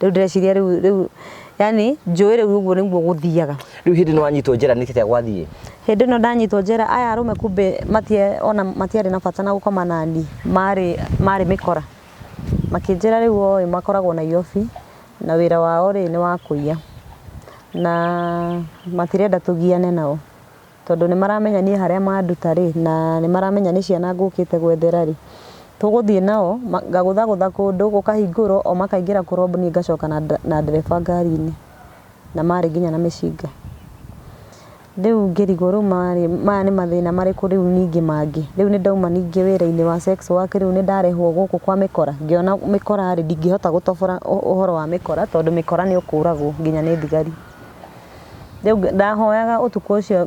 Riu ndирeciria riu yani njui riu uguo niguo guthiaga. Riu hindi no anyitwo njera nikite gwathie. Hindi no ndanyitwo njera aya arume kumbe matiari na bata na gukoma nani mari mikora. Makinjira riu oi makoragwo na iofi na wira wao ri ni wa kuiya. Na matirenda tugiane nao tondu ni maramenya ni haria manduta ri na ni maramenya ni ciana ngukite gwethera ri tuguthie nao ngagutha kundu gukahingurwo o makaingira kurobu ni ngacoka na ndereba ngari-ini na mari nginya na micinga. Riu ngirigoro maya ni mathina mariku riu ningi mangi riu ni ndauma ningi wira-ini wa sex work riu ni ndarehwo guku kwa mikora ngiona mikora ri ndingihota gutobora uhoro wa mikora tondu mikora ni ukuragwo nginya ni thigari. Riu ndahoyaga utuku ucio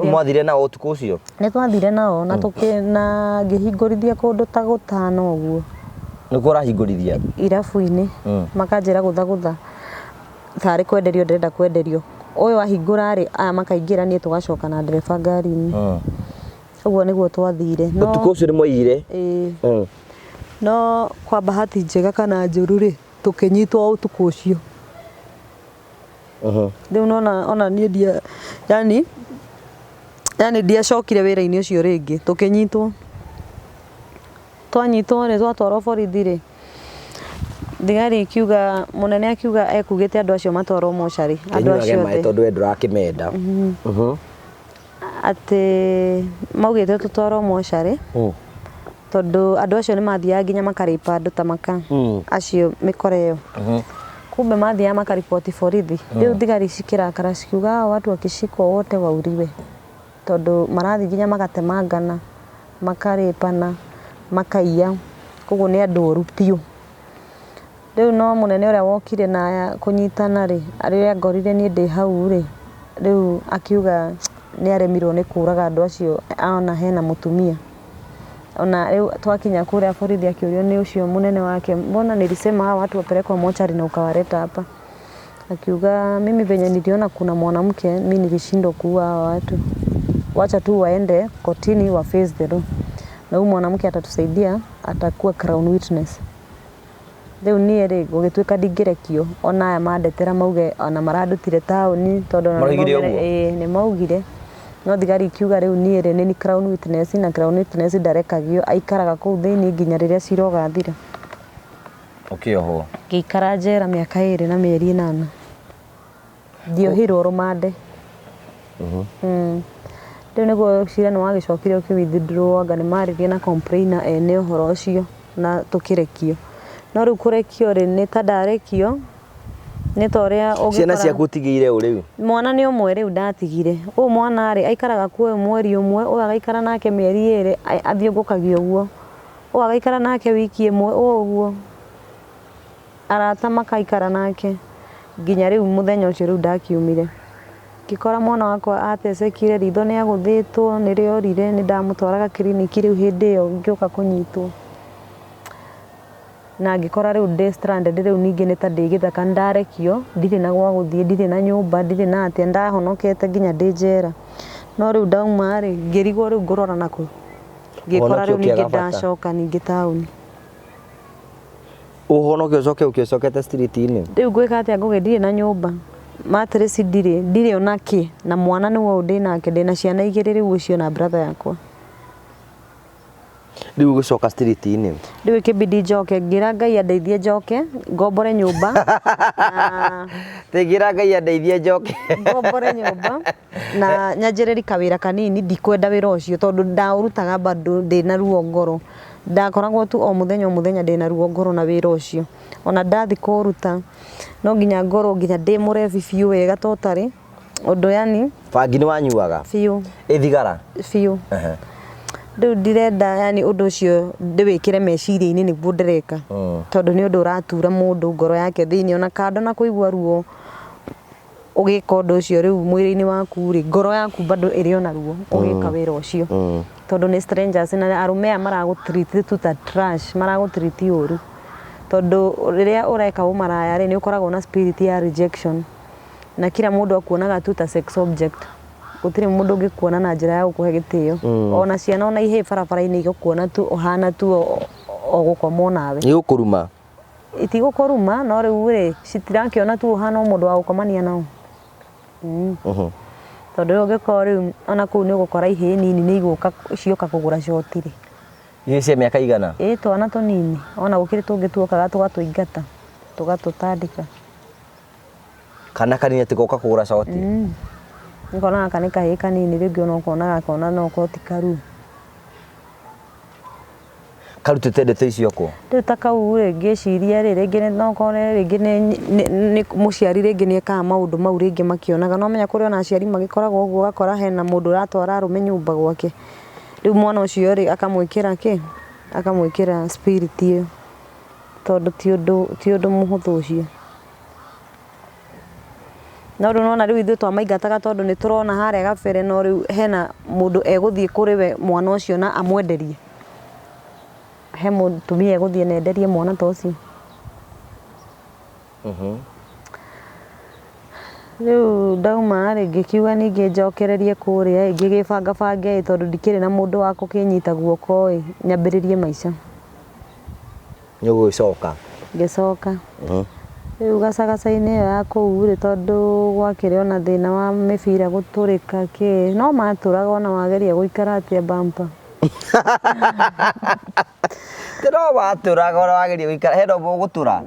mwathire nao utuku ucio ni twathire nao na na ngihingurithia kundu ta gutano uguo niguo urahingurithia irabu-ini makanjira gutha tari kwenderio ndenda kwenderio uyu ahingura ri aya makaingira ni tugacoka na ndereba ngari-ini uguo niguo twathire no utuku ucio ni mwaigire no kwa bahati njega kana njuru ri tukinyitwo utuku ucio. Riu ona ni ndia yani ndiacokire wira-ini ucio ringi tukinyitwo twanyitwo ni twatwarwo borithi ri thigari ikiuga munene akiuga ekugite andu acio matwarwo mochari andu acio the tondu we ndurakimenda ati maugite tutwarwo mochari tondu andu acio ni mathiaga nginya makaripa andu ta maka acio mikora iyo kumbe mathia makaripoti borithi riu thigari cikirakara cikiuga watu wakishikwa wote wauriwe tondu marathi nginya magatemangana makaripana makaiya koguo ni andu oru piu. Riu no munene uria wokire na kunyitana ri aria ngorire ni ndi hau ri riu akiuga ni aremirwo ni kuraga andu acio ona hena mutumia ona riu twakinya kuria borithi akiurio ni ucio munene wake mbona nilisema hawa watu wapelekwa mochari na ukawaleta hapa. Akiuga mimi venye niliona kuna mwanamke mimi nilishindwa kuua hawa watu, wacha tu waende kotini wa face the law na huyu mwanamke atatusaidia atakuwa crown witness. Riu ni ri gugituika ndingirekio ona aya mandetera mauge ona maradutire tauni tondu ni maugire no thigari ikiuga riu ni ri ni crown witness na crown witness ndarekagio aikaraga kuu thiini nginya riria cira ugathira. Ukioho ngikara njera miaka 2 na mieri 8 ndiohirwo rumande. Riu niguo cira ni wagicokire ukiwithdraw anga ni maririe na complainer ene uhoro ucio na tukirekio no riu kurekio ri ni ta ndarekio ni toria ciana ciaku utigire u riu mwana ni umwe riu ndatigire u mwana ri aikaraga kuo mweri umwe u agaikara nake mieri 2 athiungukagio uguo u agaikara nake wiki imwe uguo arata makaikara nake nginya riu muthenya ucio riu ndakiumire ngikora mwana wakwa atecekire ritho ni aguthitwo ni riorire ni ndamutwaraga kiriniki riu hindi iyo ngioka kunyitwo na ngikora riu ndi stranded riu ningi ni ta ndigithaka ndarekio ndire na gwa guthie ndire na nyumba ndire na atia ndahonokete nginya ndi njera no riu ndauma ri ngirigwo riu ngurora naku ngikora riu ningi ndacoka ningi tauni uhonoke ucoke ukicokete street-ini riu gwika atia nguge ndire na nyumba matress ndire onaki na mwana ni wo ndi nake ndina ciana 2 riu ucio na brother yakwa riu gucoka street-ini riu kibidi njoke ngira Ngai andeithie njoke ngombore nyumba tegira Ngai andeithie njoke ngombore nyumba na nyanjiriri kawira kanini ndikwenda wira ucio tondu ndaurutaga bado ndina ruo ngoro ndakoragwo tu o muthenya ndina ruo ngoro na wira ucio ona ndathi kuruta no nginya ngoro nginya ndi murevi biu wega totari Ũndũ yani bangi nĩ wanyuaga biũ ĩthigara biũ rĩu ndirenda yani ũndũ ũcio ndĩwĩkĩre meciria-inĩ nĩguo ndĩreka tondũ nĩ ũndũ ũratura mũndũ ngoro yake thĩinĩ ona kando na kũigua ruo ũgĩka ũndũ ũcio rĩu mwĩrĩ-inĩ waku rĩ ngoro yaku bado ĩrĩ ona ruo ũgĩka wĩra ũcio tondũ nĩ strangers na arũme aya maragũtreat tu ta trash maragũtreat ũru tondũ rĩrĩa ũreka ũmaraya rĩ nĩ ũkoragwo na spirit ya rejection na kila mũndũ akuonaga tu ta sex object gũtirĩ mũndũ ũngĩkuona na njĩra ya gũkũhe gĩtĩo ona ciana ona ihĩ barabara-inĩ igũkuona tu ũhana tu o gũkomwo nawe igũkũruma itigũkũruma no rĩu rĩ citirakĩona tu ũhana o mũndũ wa gũkomania nao tondũ rĩu ũngĩkorwo rĩu ona kũu nĩ ũgũkora ihĩ nini nĩ igũka cioka kũgũra shoti rĩ ihĩ cia mĩaka igana twana tũnini ona gũkĩrĩ tũngĩ tuokaga tũgatũingata tũgatũtandĩka kana kanini tĩgoka kũgũra shoti ngona gaka nĩ kahĩ kanini rĩngĩ ona ũkona gakona no ko ti karu karutĩte ndeto icio kũ rĩu ta kau rĩ ngĩciria rĩ rĩngĩ no kone rĩngĩ nĩ mũciari rĩngĩ nĩ ekaga maũndũ mau rĩngĩ makĩonaga no menya kũrĩ ona aciari magĩkoragwo ũguo ũgakora hena mũndũ ũratwara arũme nyũmba gwake rĩu mwana ũcio rĩ akamwĩkĩra spirit ĩyo tondũ ti ũndũ mũhũthũ ũcio no rĩu nona rĩu ithuĩ twamaingataga tondũ nĩ tũrona harĩa gabere no rĩu hena mũndũ egũthiĩ kũrĩ we mwana ũcio na amwenderie he mũtumia egũthiĩ na enderie mwana ta ũcio rĩu ndauma rĩ ngĩkiuga ningĩ njokererie kũrĩa ngĩgĩbangabange tondũ ndikĩrĩ na mũndũ wa gũkĩnyita guoko nyambĩrĩrie maica nĩ ũgũgĩcoka ngĩcoka rĩu gacagaca-inĩ ĩyo ya kũu rĩ tondũ gwakĩrĩ ona thĩna wa mĩbira gũtũrĩka kĩ no matũraga ona wageria gũikara atĩa bampa no watũraga ona wageria gũikara hena ũmwe ũgũtũra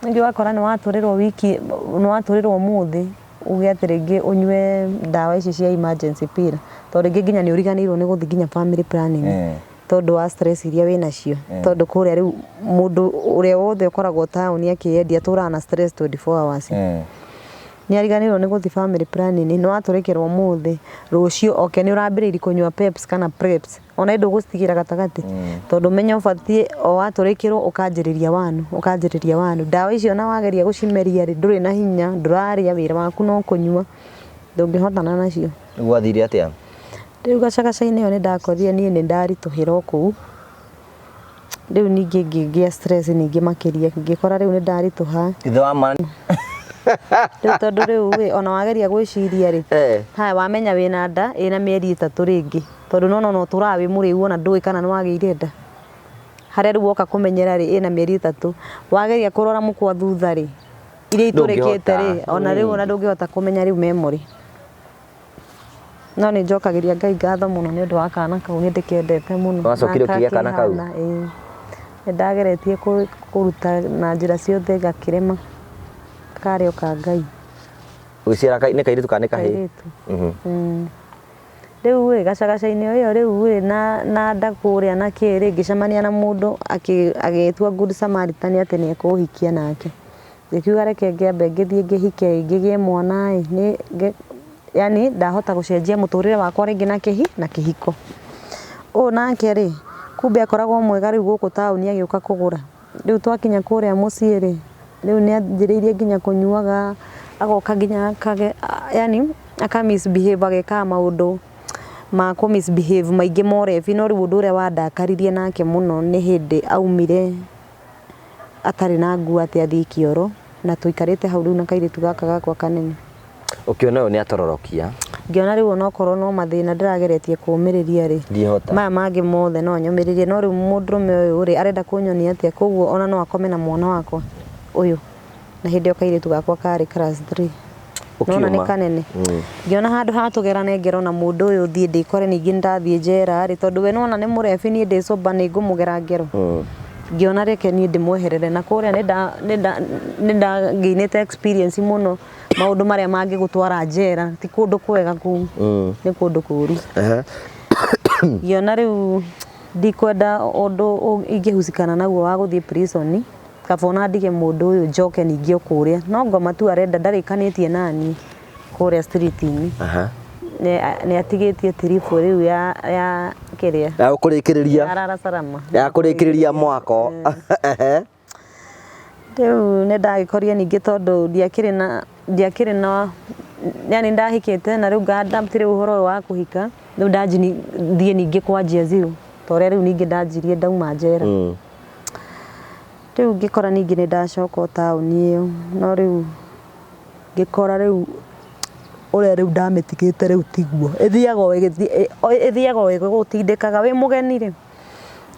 ningĩ wakora nĩ watũrĩrwo wiki nĩ watũrĩrwo ũmũthĩ uge atĩ rĩngĩ ũnyue ndawa ici cia emergency pill tondũ rĩngĩ nginya nĩ ũriganĩirwo nĩ gũthiĩ nginya family planning tondũ wa stress iria wĩ nacio tondũ kũrĩa rĩu mũndũ ũrĩa wothe ũkoragwo taũni akĩendia tũraga na stress 24 hours nĩ ariganĩirwo nĩ gũthiĩ family planning nĩ watũrĩkĩrwo ũmũthĩ rũciũ oke nĩ ũrambĩrĩirie kũnyua peps kana preps ona ndũgũcitigĩra gatagatĩ tondũ menya ũbatiĩ o watũrĩkĩrwo ũkanjĩrĩria wanu ndawa icio na wageria gũcimeria rĩ ndũrĩ na hinya ndũrarĩa wĩra waku no kũnyua ndũngĩhotana nacio gwathire atĩa rĩu gacagaca-inĩ ĩyo nĩ ndakorire niĩ nĩ ndaritũhĩra kũu rĩu ningĩ ngĩgĩa stress ningĩ makĩria ngĩkora rĩu nĩ ndaritũha ithe wa ma rĩu tondũ rĩu ona wageria gwĩciria rĩ haya wamenya wĩna nda ĩna mĩeri 3 rĩngĩ tondũ no tũraga wĩ mũrĩu ona ndũĩ kana nĩ wagĩire nda harĩa rĩu woka kũmenyera rĩ ĩna mĩeri 3 wageria kũrora mũkwa thutha rĩ iria itũrĩkĩte rĩ ona rĩu ona ndũngĩhota kũmenya rĩu memory no nĩ njokagĩria Ngai ngatho mũno nĩ ũndũ wa kana kau nĩ ndĩkendete mũno wacokire ũkĩgĩa kana kau nĩ ndageretie kũruta na njĩra ciothe gakĩrema karĩ oka Ngai ũgĩciara nĩ kairĩtu kana nĩ kahĩĩ rĩu gacagaca-inĩ ĩyo rĩu na nda kũrĩa na kĩrĩ ngĩcemania na mũndũ agĩtua Good Samaritan atĩ nĩ ekũhikia nake ngĩkiuga reke ngĩambe ngĩthiĩ ngĩhike ngĩgĩe mwana yani ndahota gũcenjia mũtũrĩre wakwa rĩngĩ na kĩhiko nake rĩ kumbe akoragwo mwega rĩu gũkũ taũni agĩũka kũgũra rĩu twakinya kũrĩa mũciĩ rĩ rĩu nĩ anjĩrĩirie nginya kũnyuaga agoka nginya yani aka misbehave ageka maũndũ ma kũ misbehave maingĩ morebi no rĩu ũndũ ũrĩa wandakaririe nake mũno nĩ hĩndĩ aumire atarĩ na nguo atĩ athiĩ kĩoro na tũikarĩte hau rĩu na kairĩtu gaka gakwa kanene ũkĩona ũyũ nĩ atororokia ngĩona rĩu onokorwo no mathĩna ndĩrageretie kũmĩrĩria rĩ maya mangĩ mothe no nyũmĩrĩrie no rĩu mũndũrũme ũyũ rĩ arenda kũnyonia atĩa koguo ona no akome na mwana wakwa ũyũ na hĩndĩ ĩyo kairĩtu gakwa karĩ class 3 nona nĩ kanene ngĩona handũ hatũgerane ngĩrona mũndũ ũyũ thiĩ ndĩkore ningĩ ndathiĩ njera rĩ tondũ we nona nĩ mũrebi niĩ ndĩ soba nĩ ngũmũgera ngero ngĩona reke niĩ ndĩmweherere na kũrĩa nĩ ndagĩinĩte experience mũno maũndũ marĩa mangĩgũtwara njera ti kũndũ kwega kũu nĩ kũndũ kũũru ngĩona rĩu ndikwenda ũndũ ingĩhusikana naguo wa gũthiĩ prison kabona ndige mundu uyu njoke ningĩ okuria no ngoma tu arenda ndarĩkanĩtie nani kuria street-inĩ nĩ atigetie tiribu riu ya kiria ya kurikiriria arara salama ya kurikiriria mwako riu nĩ ndagĩkorire ningĩ tondũ ndiakĩrĩ na yani ndahikĩte na riu ngandamtire ũhoro wa kũhika riu thiĩ ningĩ kwanjia zero tore riu ningĩ ndanjirie ndauma njera riu ngĩkora ningĩ nĩ ndacoka taũni ĩyo no riu ngĩkora riu ũrĩa riu ndamĩtigĩte riu tiguo ĩthiaga wega gũtindĩkaga wĩ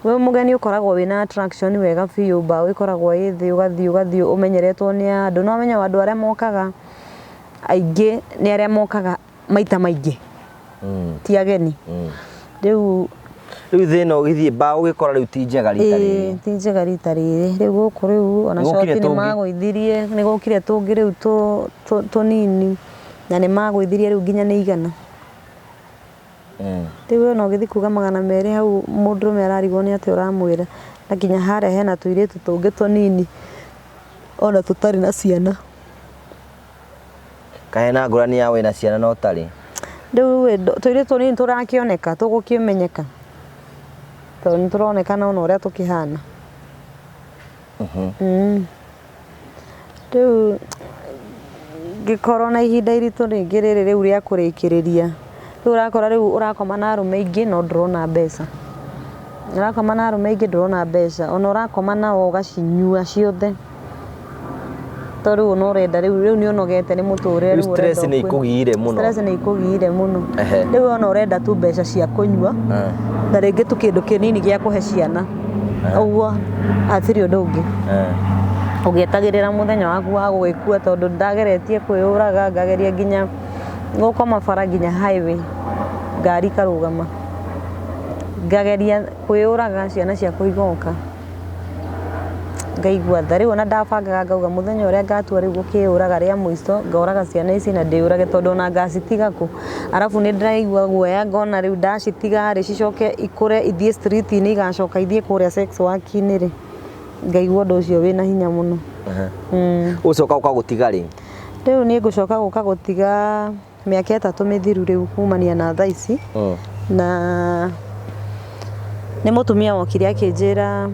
mũgeni ũkoragwo wĩna attraction wega biũ mbaũ ĩkoragwo ĩthĩ ũgathiĩ ũmenyeretwo nĩ andũ no amenya andũ arĩa mokaga aingĩ nĩ arĩa mokaga maita maingĩ ti ageni riu thĩna ũgĩthiĩ mbaũ ũgĩkora riu ti njega rita rĩrĩ riu gũkũ riu ona shoti nĩ magũithirie nĩ gũkire tũngĩ riu tũnini na nĩ magũithirie riu nginya nĩ igana riu no gĩthi kuga 200 hau mũndũrũme ararigwo nĩ atĩ ũramwĩra na nginya harĩa hena tũirĩtu tũngĩ tũnini ona tũtarĩ na ciana kahena ngũrani ya wĩna ciana no ũtarĩ riu tũirĩtu tũnini tũrakĩoneka tũgũkĩmenyeka tondũ nĩ tũronekana ona ũrĩa tũkĩhana riu ngĩkorwo na ihinda iritũ rĩngĩ rĩrĩ rĩu rĩa kũrĩkĩrĩria riu ũrakora riu ũrakoma na arũme aingĩ no ndũrona mbeca ũrakoma na arũme aingĩ ndũrona mbeca ona ũrakoma nao ũgacinyua ciothe tondũ rĩu no ũrenda rĩu nĩ ũnogete nĩ mũtũrĩre rĩu stress nĩ ikũgiire mũno rĩu ona ũrenda tu mbeca cia kũnyua na rĩngĩ tu kĩndũ kĩnini gĩa kũhe ciana ũguo hatirĩ ũndũ ũngĩ ũgĩetagĩrĩra mũthenya waku wa gũgĩkua tondũ ndageretie kwĩyũraga ngageria nginya gũkoma bara nginya highway ngari karũgama ngageria kwĩyũraga ciana ciakwa igoka ngaigua tha rĩu ona ndabangaga ngauga mũthenya ũrĩa ngatua rĩu gũkĩyũraga rĩa mũico ngoraga ciana ici na ndĩyũrage tondũ ona ngacitiga kũ arabu nĩ ndĩraigua guoya ngona rĩu ndacitiga rĩ cicoke ikũre ithiĩ street-inĩ igacoka ithiĩ kũrĩa sex work-inĩ rĩ ngaigua ũndũ ũcio wĩna hinya mũno ũcoka ũkagũtiga rĩ rĩu niĩ ngũcoka gũka gũtiga mĩaka 3 mĩthiru rĩu kumania na thaa ici na nĩ mũtumia wokire akĩnjĩra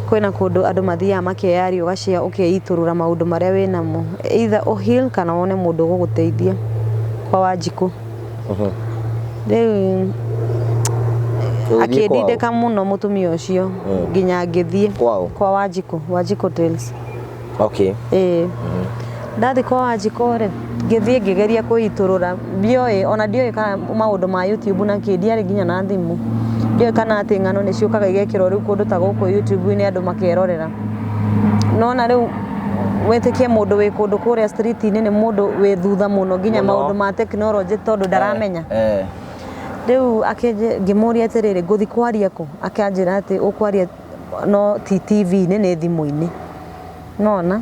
kwĩna kũndũ andũ mathiaga makeyaria ũgacia ũkeitũrũra maũndũ marĩa wĩnamo either ũheal kana wone mũndũ ũgũgũteithia kwa Wanjikũ rĩu akĩndindĩka mũno mũtumia ũcio nginya ngĩthiĩ kwa Wanjikũ Tales ndathi kwa Wanjikũ rĩ ngĩthiĩ ngĩgeria kwĩitũrũra ndioĩ ona ndioĩ kana maũndũ ma YouTube na kĩndiarĩ nginya na thimũ ndioĩ kana atĩ ng'ano nĩ ciũkaga igekĩrwo rĩu kũndũ ta gũkũ YouTube-inĩ andũ makerorera nona rĩu wĩtĩkie mũndũ wĩ kũndũ kũrĩa street-inĩ nĩ mũndũ wĩ thutha mũno nginya maũndũ ma tekinoronjĩ tondũ ndaramenya rĩu ngĩmũria atĩrĩrĩ ngũthi kwaria kũ akĩanjĩra atĩ ũkwaria no ti TV-inĩ nĩ thimũ-inĩ nona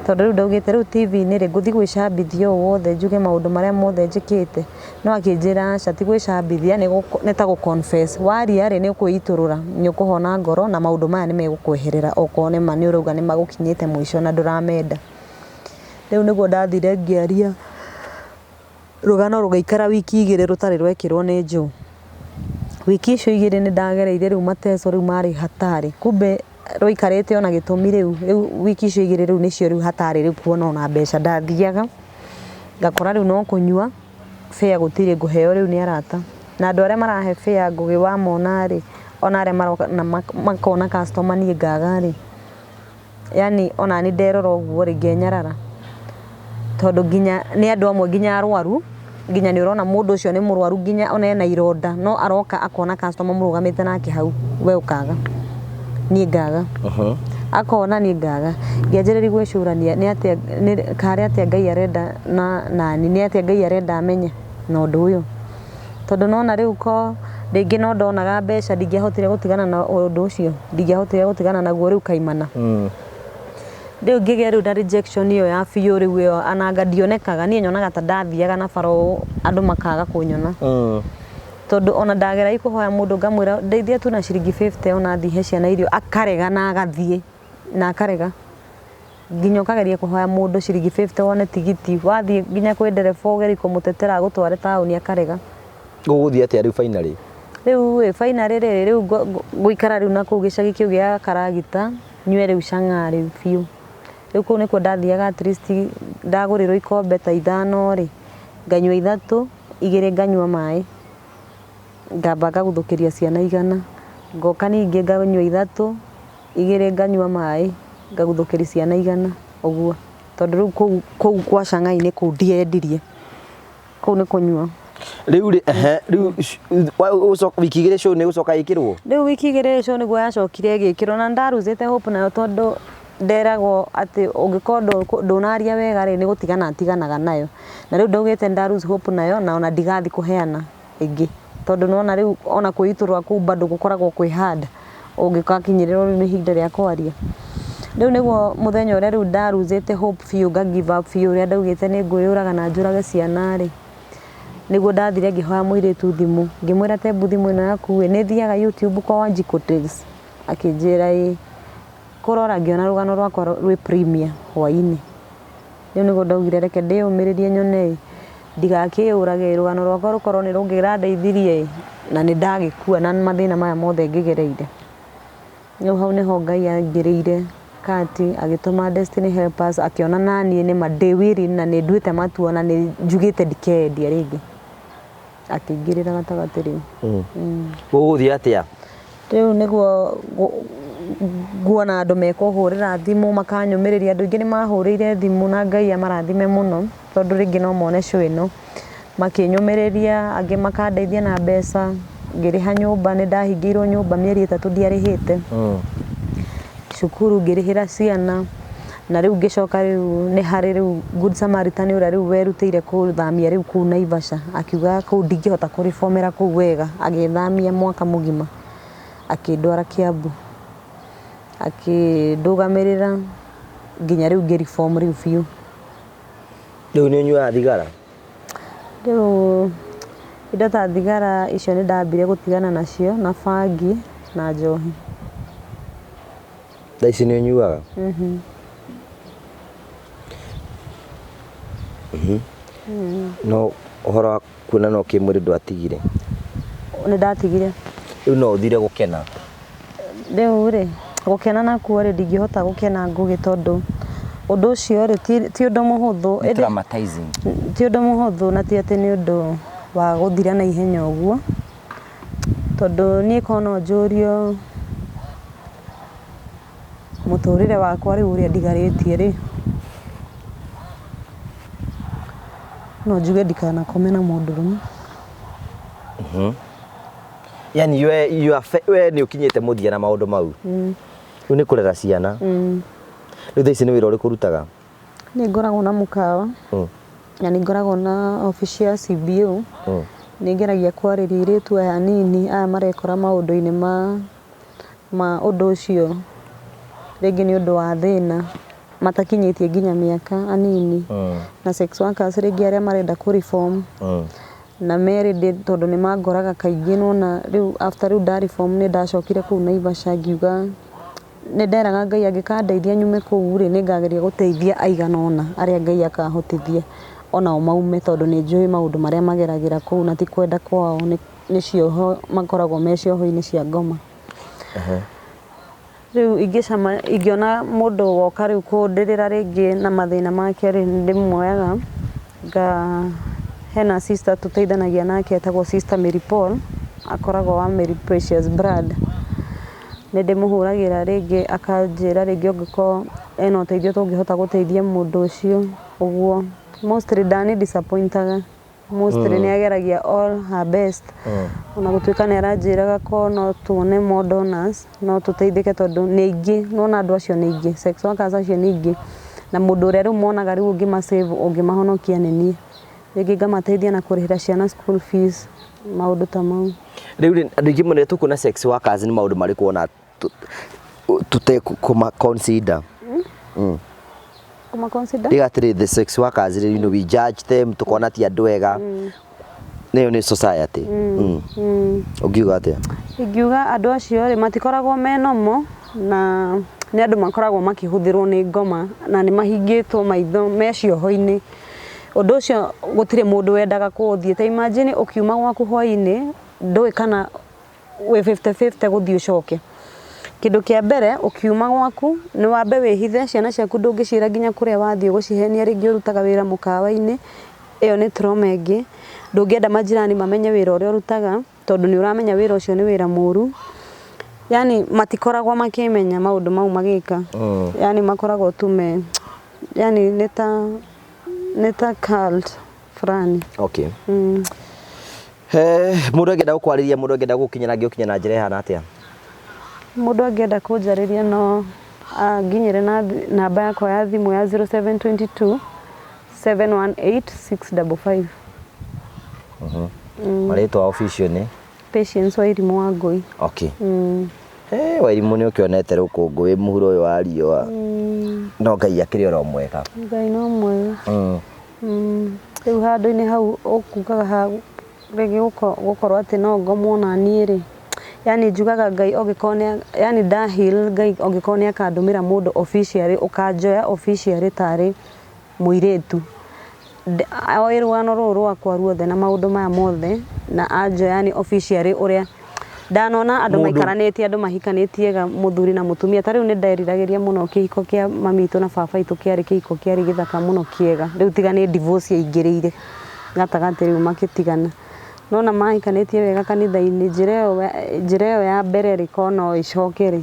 tondũ rĩu ndaugĩte rĩu TV-inĩ rĩ ngũthi gwĩcambithia ũũ wothe njuge maũndũ marĩa mothe njĩkĩte no akĩnjĩra aca ti gwĩcambithia nĩ ta gũ-confess waria rĩ nĩ ũkwĩitũrũra nĩ ũkũhona ngoro na maũndũ maya nĩ megũkweherera okorwo nĩ ma nĩ ũrauga nĩ magũkinyĩte mũico na ndũramenda rĩu nĩguo ndathire ngĩaria rũgano rũgĩikara wiki 2 rũtarĩ rwekĩrwo nĩ Joe wiki icio 2 nĩ ndagereire rĩu mateso rĩu marĩ hatarĩ kumbe rũikarĩte ona gĩtũmi rĩu wiki icio 2 rĩu nĩcio rĩu hatarĩ rĩu kuona ona mbeca ndathiaga ngakora rĩu no kũnyua fare gũtirĩ ngũheo rĩu nĩ arata na andũ arĩa marahe fare ngũgĩ wa mona rĩ ona arĩa makona customer niĩ ngaga rĩ yani ona nĩ nderora ũguo rĩ ngenyarara tondũ nginya nĩ andũ amwe nginya arwaru nginya nĩ ũrona mũndũ ũcio nĩ mũrwaru nginya ona ena ironda no aroka akona customer mũrũgamĩte nake hau we ũkaga niĩ ngaga akona niĩ ngaga ngĩanjĩrĩria gwĩcũrania nĩ atĩa karĩ atĩa Ngai arenda nani nĩ atĩa Ngai arenda amenye na ũndũ ũyũ tondũ nona rĩu ko rĩngĩ no ndonaga mbeca ndingĩahotire gũtigana na ũndũ ũcio ndingĩahotire gũtigana naguo rĩu kaimana rĩu ngĩgĩa rĩu na rejection ĩyo ya biũ rĩu ĩyo ananga ndionekaga niĩ nyonaga ta ndathiaga na baro andũ makaga kũnyona tondũ ona ndagera ikũhoya mũndũ ngamwĩra ndeithia tu na ciringi 50 ona thihe ciana irio akarega na agathiĩ na akarega nginya ukageria kuhoya mundu ciringi 50 wone tigiti wathie nginya kwi ndereba ugeri kumutetera gutware tauni akarega guguthie atia riu finally finally riu guikara riu na ku gicagi kiu gia Karagita nywe riu canga riu fiu riu ku niko ndathiaga at least ndagurirwo ikombe ta 5 ri nganywa 3 igire nganywa mai ngamba ngaguthukiria ciana 100 ngoka ningi nganywa 3 igire nganywa mai ngaguthukiria ciana 100 uguo tondu riu ku kwa Shanghai ni ku ndiendirie ku ni kunywa riu riu wiki igire show ni gucoka ikirwo riu wiki igire show ni yacokire igikirwo na ndaruzite hope nayo tondu nderagwo ati ungikondo ndonaria wega ri ni gutiganaga nayo na riu ndogete ndaruz hope nayo na ona ndigathi kuheana ingi tondu nona riu ona kuiturwa ku bado gukoragwo kwi hard ungikakinyiriro ni hinda ria kwaria riu niguo muthenya uria riu ndaruzite hope fiu ga give up fiu uria ndaugite ni nguyuraga na njurage ciana ri niguo ndathire ngihoya muiritu thimu ngimwira tembu thimu ino yaku ni thiaga YouTube kwa Wanjiku Tales akinjira kurora ngiona rugano rwakwa rwi premier hwaini riu niguo ndaugire reke ndiyumiririe nyone ndigakiurage rugano rwakwa rukorwo ni rungira ndeithirie na ni ndagikua na mathina maya mothe ngigereire riu hau niho Ngai angirire kati agituma Destiny Helpers akiona nani ni madewiri na ni nduite matua na ni njugite ndikedia ringi akingirira gatagati riu guguthie atia riu niguo guona andu mekuhurira thimu makanyumiriria andu ingi ni mahurire thimu na Ngai amarathime muno tondu ringi no mone show ino makinyumiriria angi makandeithia na mbeca ngiriha nyumba ni ndahingirwo nyumba mieri 3 ndiarihite cukuru ngirihira ciana na riu ngicoka riu ni hari riu Good Samaritan uria riu werutire kuthamia riu ku Naivasha akiuga ku ndingihota kuriformera ku wega agithamia mwaka mugima akindwara Kiambu akindugamirira nginya riu ngiriform riu fiu riu ni nyua thigara riu indo ta thigara icio ni ndambire gutigana nacio na bangi na njohi thaici ni nyuaga no uhoro kuna no kimwiri ndwatigire ni ndatigire riu no uthire gukena riu ri gukena nakuo ri ndingihota gukena ngugi tondu undu ucio ri ti undu muhuthu traumatizing ti undu muhuthu na ti ati ni undu wa guthira na ihenya uguo tondu ni kono njurio muturire wakwa riu uria ndigaritie ri no njuge ndikana komena mundurume yani we ni ukinyite muthia na maundu mau riu ni kurera ciana riu thaici ni wira uri kurutaga ni ngoragwo na mukawa na ni ngoragwo na office ya CBO ni ngeragia kwariria iritu aya nini aya marekora maundu-ini ma undu ucio ringi ni undu wa thina matakinyitie nginya miaka anini na sex workers ringi aria marenda ku reform na meri tondu ni mangoraga kaingi nona riu after riu da reform ni ndacokire ku Naivasha ngiuga ni nderaga Ngai angikandeithia nyume kuu ri ni ngageria guteithia aiganona aria Ngai akahotithia ona maume tondu ni njui maundu maria mageragira kuu na ti kwenda kwao ni cioho makoragwo me cioho-ini cia ngoma riu ingiona mundu woka riu kundirira ringi na mathina make ri ndimwoyaga hena sister tuteithanagia nake etagwo sister Mary Paul akoragwo wa Mary Precious Blood ni ndimuhuragira ringi akanjira ringi ungiko ena uteithio tungihota guteithia mundu ucio uguo mostly ndani disappointaga mostly ni ageragia all her best ona gutuika ni aranjiraga ko no tuone more donors no tuteithike tondu ni ingi nona andu acio ni ingi sex workers acio ni ingi na mundu uria riu monaga riu ungi ma save ungi mahonokia nini ringi ngamateithia na kurihira ciana school fees maundu ta mau riu andu ingi mone tukuna sex workers ni maundu mari kuona tute kuma consider kuma consider digatiri the sex workers you know we judge them tukona ti andu ega neyo ni society ugiuga atia ingiuga andu acio ri matikoragwo menomo na nĩ andũ makoragwo makĩhũthĩrwo nĩ ngoma na nĩ mahingĩtwo maitho mecioho-inĩ. Ũndũ ũcio gũtirĩ mũndũ wendaga kũũthiĩ. Ta imagine ũkiuma gwaku hwaĩ-inĩ ndũĩ kana wĩ 50-50 gũthiĩ ũcoke. Kĩndũ kĩa mbere ũkiuma gwaku nĩ wambe wĩhithe, ciana ciaku ndũngĩciĩra nginya kũrĩa wathiĩ gũcihenia, rĩngĩ ũrutaga wĩra mũkawa-inĩ, ĩyo nĩ trauma ĩngĩ. Ndũngĩenda majirani mamenye wĩra ũrĩa ũrutaga tondũ nĩ ũramenya wĩra ũcio nĩ wĩra mũru. Yani matikoragwo makĩmenya maũndũ mau magĩka. Yani makoragwo yani nĩ ta cult fulani. Okay. Mũndũ angĩenda gũkwarĩria, mũndũ angĩenda gũkinyĩra ngĩũkinya na njĩra ĩhana atĩa? Mũndũ angĩenda kũnjarĩria no nginyĩre na namba yakwa ya thimũ ya 0722 718 655. Marĩtwa official nĩ Patience Wairimu Wangui. Okay. Wairimu nĩ ũkĩonete rũkũngũ wĩ mũhuro ũyũ wa riũa. No Ngai akĩrĩ oro mwega. Ngai no mwega. Rĩu handũ-inĩ hau ũkugaga ha rĩngĩ gũkorwo atĩ no ngomwo na niĩ rĩ, yani njugaga Ngai ũngĩkorwo yani ndahil Ngai ũngĩkorwo nĩ akandũmĩra mũndũ officially, ũkanjoya officially tarĩ mũirĩtu oĩ rũgano rũrũ rwakwa ruothe na maũndũ maya mothe na anjoya yani officially ũrĩa ndanona andũ maikaranĩtie, andũ mahikanĩtie mũthuri na mũtumia. Ta rĩu nĩ nderiragĩria mũno kĩhiko kĩa mamitũ na baba itũ kĩarĩ kĩhiko kĩarĩ gĩthaka mũno kĩega. Rĩu tiga nĩ divorce yaingĩrĩire gatagatĩ rĩu makĩtigana. Nona mahikanĩtie wega kanitha-inĩ, njĩra ĩyo ya mbere rĩ korwo no ĩcoke rĩ,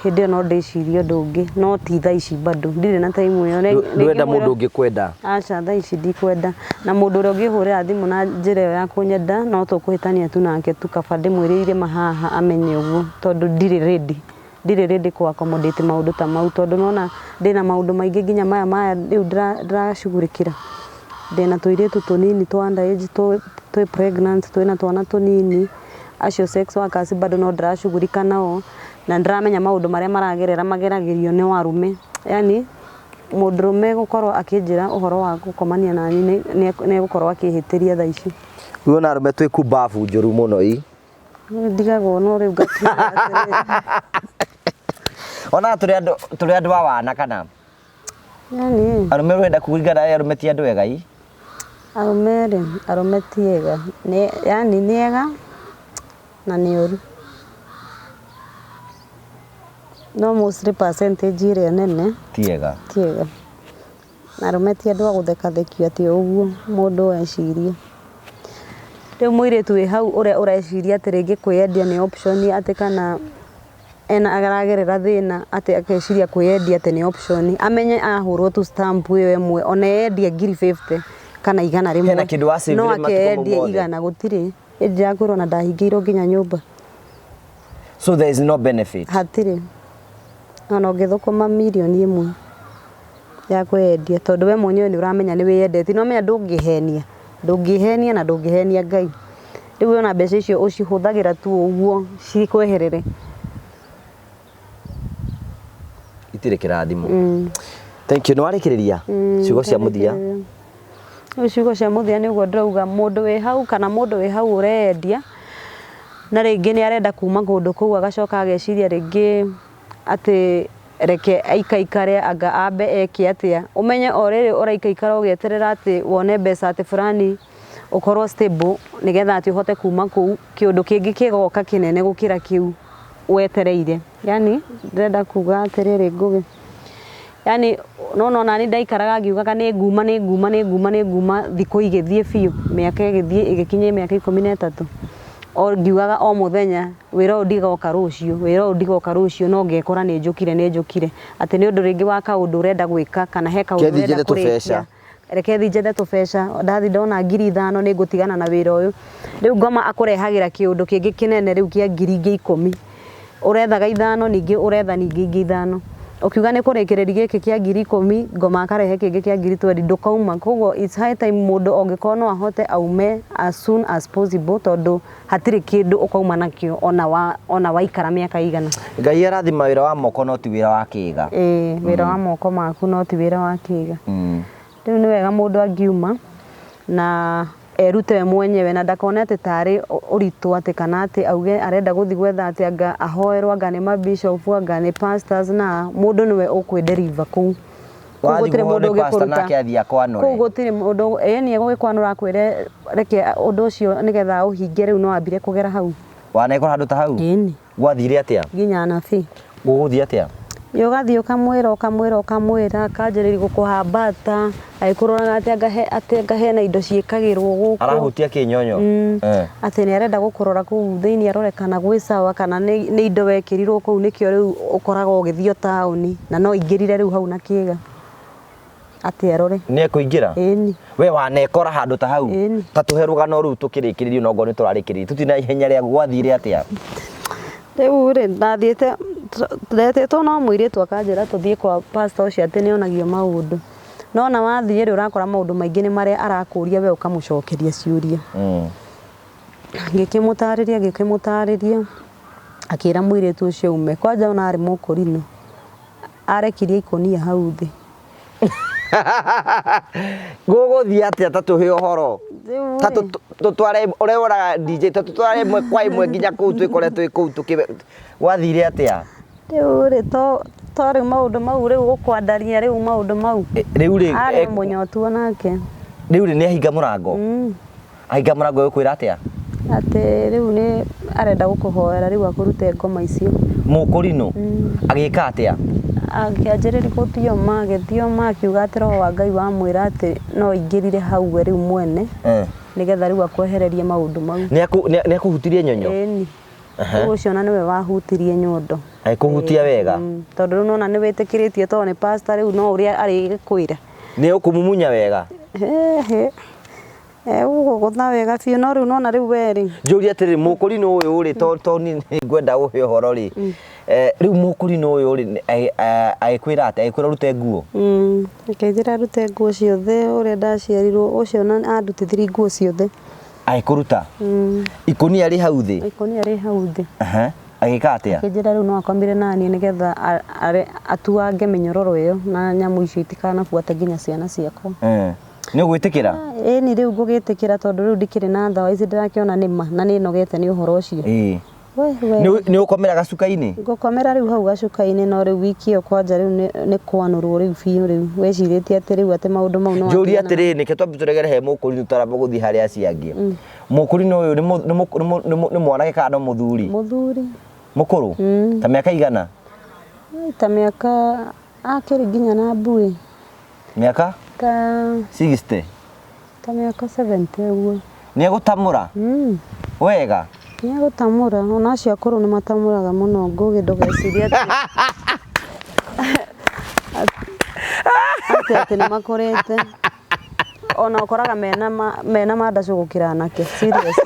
hĩndĩ ĩyo no ndĩcirie ũndũ ũngĩ, no ti thaa ici bado ndirĩ na time ĩyo. Ndwenda mũndũ ũngĩ kwenda? Aca, thaa ici ndikwenda, na mũndũ ũrĩa ũngĩhũrĩra thimũ na njĩra ĩyo ya kũnyenda no tũkũhĩtania tu nake tu, kaba ndĩmwĩrĩire mahaha amenye ũguo, tondũ ndirĩ ready kũ accommodate maũndũ ta mau, tondũ nona ndĩna maũndũ maingĩ nginya maya rĩu ndĩracugurĩkĩra. Ndĩna tũirĩtu tũnini twa underage, twĩ pregnant, twĩna twana tũnini, acio sex workers bado no ndĩracugurika nao, na ndĩramenya maũndũ marĩa mageragĩrio nĩ warume. Yani mũndũrũme gũkorwo akĩnjĩra ũhoro wa gũkomania na niĩ nĩ gũkorwo akĩhĩtĩria thaa ici. Rĩu ona arũme twĩ kumbabu njũru mũno ii. Ndigagwo no rĩu ngatiga. Ona tũrĩ andũ a wana kana? Yani arũme wenda kũringana arũme ti andũ ega ii? Arũme ti ega, yani nĩ ega na nĩ ũru. No mostly percentage ĩrĩa nene ti ega. Arũme ti andũ a gũthekathekio atĩ ũguo mũndũ ecirie. Rĩu mũirĩtu wĩ hau ũrĩa ũreciria atĩ rĩngĩ kwĩyendia nĩ option, atĩ kana aragerera thĩna atĩ akeciria kwĩyendia atĩ nĩ option, amenye ahũrwo tu stamp ĩyo ĩmwe, ona yendia ngiri 50 kana igana rĩmwe no akeyendia igana, gũtirĩ. Ndĩrakwĩrwo na ndahingĩirwo nginya nyũmba. So there is no benefit? Hatirĩ, ona ũngĩthũkũma mirioni ĩmwe ya kwĩyendia, tondũ we mwenyewe nĩ ũramenya nĩ wĩyendete, no ũmenya ndũngĩhenia na ndũngĩhenia Ngai. Rĩu ona mbeca icio ũcihũthagĩra tu ũguo cikweherere. Itirĩ kĩrathimo. Thank you. Nĩ warĩkĩrĩria ciugo cia mũthia? Ciugo cia mũthia nĩ ũguo ndĩrauga, mũndũ wĩ hau kana mũndũ wĩ hau ũreyendia na rĩngĩ nĩ arenda kuma kũndũ kũu agacoka ageciria rĩngĩ atĩ reke aikaikare anga ambe eke atĩa. Ũmenye o rĩrĩ ũraikaikara ũgĩeterera atĩ wone mbeca atĩ fulani ũkorwo stable nĩgetha atĩ ũhote kuma kũu, kĩũndũ kĩngĩ kĩgoka kĩnene gũkĩra kĩu wetereire. Yani ndĩrenda kuga atĩrĩrĩ Ngũgĩ, yani no nani ndaikaraga ngiugaga nĩ nguma thikũ igĩthiĩ biũ, mĩaka ĩgĩthiĩ ĩgĩkinyia mĩaka 13, o ngiugaga o mũthenya wĩra ũyũ ndigoka rũciũ, no ngekora nĩ njũkire atĩ nĩ ũndũ rĩngĩ wa kaũndũ ũrenda gwĩka kana he kaũndũ ũrenda kũrĩkia, reke thiĩ njethe tũbeca, ndathi ndona ngiri 5 nĩ ngũtigana na wĩra ũyũ. Rĩu ngoma akũrehagĩra kĩũndũ kĩngĩ kĩnene rĩu kĩa ngiri ingĩ 10, ũrethaga 5 ningĩ ũretha ningĩ ingĩ 5, ukiuga nĩ kũrĩkĩrĩria gĩkĩ kĩa ngiri 10 ngoma akarehe kĩngĩ kĩa ngiri 20, ndũkauma. Koguo it's high time mũndũ ongĩkorwo no ahote aume as soon as possible, tondũ hatirĩ kĩndũ ũkauma nakĩo ona waikara mĩaka igana. Ngai arathima wĩra wa moko no ti wĩra wa kĩĩga. Wĩra wa moko maku no ti wĩra wa kĩĩga. Rĩu nĩ wega mũndũ angiuma na erute we mwenyewe na ndakone ati tari uritu ati kana ati auge arenda guthi gwetha ati anga ahoerwo anga ni mabishop anga ni pastors na mundu niwe ukwenderiva kuu gutire mundu ungikuruta nake athia kwanure kuu gutire mundu ni egukwanura akwire reke undu ucio nigetha uhinge riu no ambire kugera hau wanekora handu ta hau ini gwathire atia nginya nabi guguthie atia yogathio kamwira kanjiriri gukuhambata aikurora ati ngahe na indo ciikagirwo guku arahutia kinyonyo ati ni arenda gukurora ku thiini arore kana gwi sawa kana ni indo wekirirwo ku nikio riu ukoraga ugithio tauni na no ingirire riu hau na kiega ati arore ni ekuingira ini we wanekora handu ta hau tatuhe rugano riu tukirikiririo no ngo ni turarikiririo tutina ihenya ria gwathire atia riu ri ndathiete ndethetwo no mwiritu akanjira tuthie kwa pastor ucio ati nionagio maundu nona wathie ri urakora maundu maingi ni maria arakuria we ukamucokeria ciuria ngikimutariria akira mwiritu ucio ume kwanja ona ari mukurino arekirie ikonia hau thi guguthie atia tatuhe uhoro tutware ureora DJ tutware imwe kwa imwe nginya kuu twikore twi kuu gwathire atia riu ri tori maundu mau riu gukwandaria riu maundu mau riu ri ari munyotu onake riu ri ni ahinga murango ahinga murango ukwira atia ati riu ni arenda gukuhoera riu akurute ngoma icio mukurino agika atia akianjiriri guthioma akiuga ati roho wa Ngai wa mwira ati no ingirire hau riu mwene nigetha riu akwehererie maundu mau ni akuhutirie nyonyo eni ucio na niwe wahutirie nyondo kuhutia wega tondu riu nona ni witikiritie to ni pastor riu no uria ari kwira ni ukumumunya wega ugugutha wega biu no riu nona riu weri njuri atiri mukurino uyu uri to ni ngwenda uhe horo ri riu mukurino uyu uri aikwira ati aikwira rute nguo akejira rute nguo ciothe uria ndaciarirwo ucio na andutithiri nguo ciothe aikuruta ikonia ri hau thi agika atia akejira riu no akomire nani nigetha atuange minyororo iyo na nyamu icio itikana buate nginya ciana ciakwa ni ugwitikira ni riu ngugitikira tondu riu ndikiri na thawa ici ndirakiona nima na ni nogete ni uhoro ucio ni ukomera gacuka-ini ngukomera riu hau gacuka-ini no riu wiki iyo kwanja riu ni kwanurwo riu biu riu weciritie ati riu ati maundu mau no njuri atiri nike twambi turegere he mukurino taramba guthi haria aciangie mukurino uyu ni mwanake kana muthuri mukuru ta miaka igana ta miaka akiri nginya na mbui miaka ta 60 ta miaka 70 uguo ni agutamura wega ni agutamura ona acio akuru ni matamuraga muno ngugi ndugeciria ati ni makorete ona ukoraga mena mandacu gukira anake serious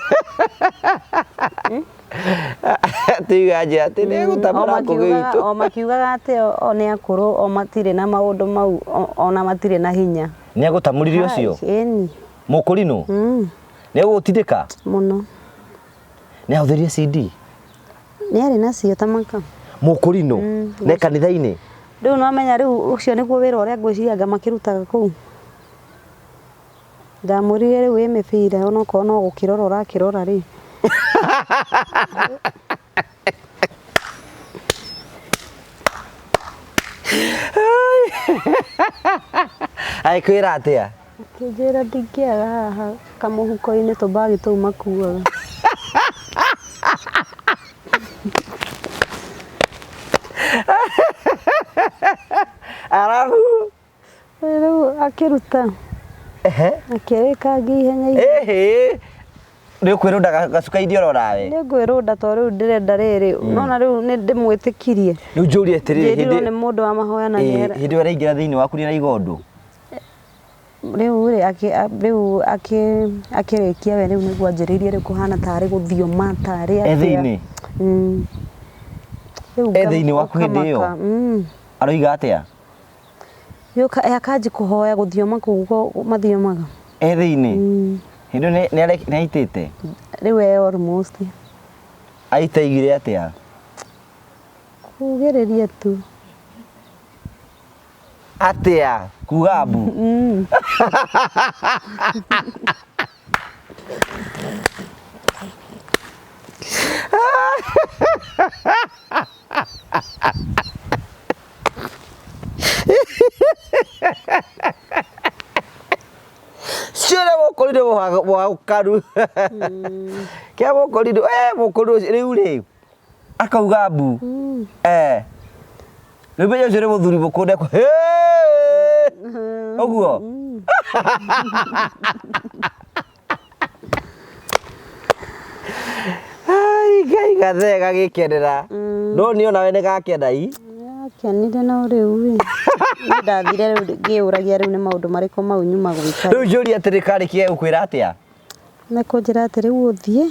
tigaje ati ni agutamura kugitu o makiugaga ati o ni akuru o matire na maundu mau ona matire na hinya ni agutamuririo ucio eni mukurino ni agutindika muno ni ahuthirie CD ni ari nacio tamaka mukurino ne kanitha-ini riu no menya riu ucio niguo wira uria ngwiciria makirutaga kuu ndamurire riu wi mibira ona ko no gukirora urakirora ri aikwira atia akijira ndingiaga haha kamuhuko-ini tubagi tou makuaga arahu riu akiruta akirika ihenya ni kwirunda gacuka-ini ororawe ni ngwirunda to riu ndirenda riri nona riu ni ndimwitikirie riu njuri atiri ni mundu wa mahoya na ni hindi ira ingira thiini waku ni igondu riu akirikia we riu niguo anjiririe riu kuhana tari guthioma tari thiini thiini waku hindi iyo aroiga atia akanji kuhoya guthioma kuu mathiomaga thiini hindi ni aitite riu almost aitaigire atia kugiriria tu atia kugabu Sure mokorido wa ukaru. Kia mokorido mokorido riu akauga mbu. Riu beje cire muthuri mukunde ko. Oguo. Ai gai gathega gikenera. No ni ona we ni gakenda ii. Kenire na riu ndathire ngiuragia riu ni maundu mariko mau nyuma gwika. Riu njuri atirikari kie ukwira atia? Na kunjira ati riu uthie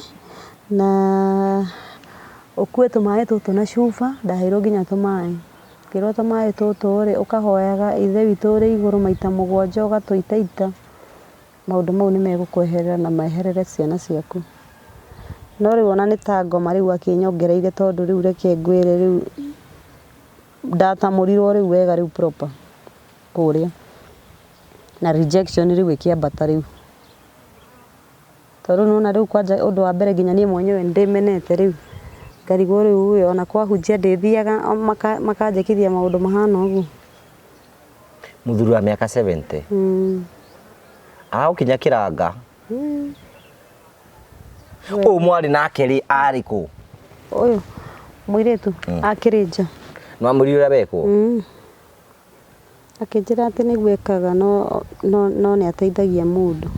na ukue tumae tutu na cuba ndahiro nginya tumae. Kiro tumae tutu ri ukahoyaga ithe witu ri iguru maita mugwanja ugatuitaita. Maundu mau ni megukweherera na meherere ciana ciaku. No riu ona ni ta ngoma riu akinyongereire tondu riu reke ngwire riu data murirwo riu wega riu proper kuria na rejection riu ikiambata riu tondu nona riu kwanja undu wa mbere nginya nie mwenyewe ndimenete riu ngarigwo riu ona kwahunjia ndithiaga makanjekithia maundu mahana uguo. Muthuri wa miaka 70 ukinya kiranga mwari nake ri ariku uyu muiretu akirija no amuri uria beko akinjira ati ni gwekaga no ni ateithagia mundu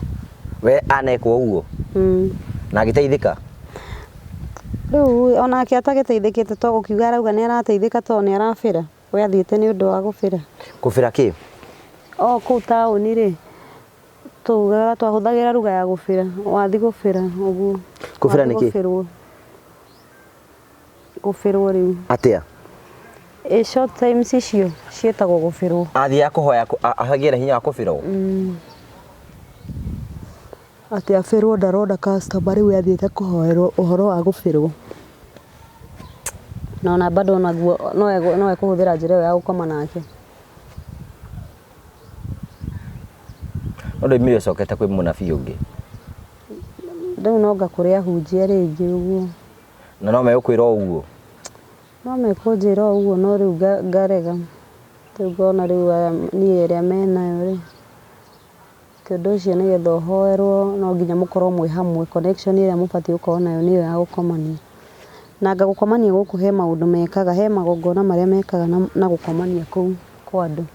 we anekwo uguo na agiteithika riu ona ake atagiteithikite to gukiuga arauga ni arateithika to ni arabira we athiite ni undu wa gubira ki ku tauni ri tugaga twahuthagira ruga ya gubira wathi gubira uguo gubira niki gubirwo riu atia short times icio cietagwo gubirwo athia kuhoya ahagira hinya wa kubirwo ati abirwo ndaronda customer riu athiite kuhoerwo uhoro wa gubirwo na bado naguo no ekuhuthira njira ya gukoma nake ondo imire soketa kwi munabii ungi riu no ngakuria hunjia ringi uguo na no megukwira uguo no mekunjira uguo no riu ngarega riu ngona riu nie iria menayo ri tondu ucio nigetha uhoerwo no nginya mukorwo mwi hamwe connection iria mubati ukorwo nayo niyo ya gukomania na ngagukomania guku he maundu mekaga he magongona maria mekaga na gukomania kuu kwa andu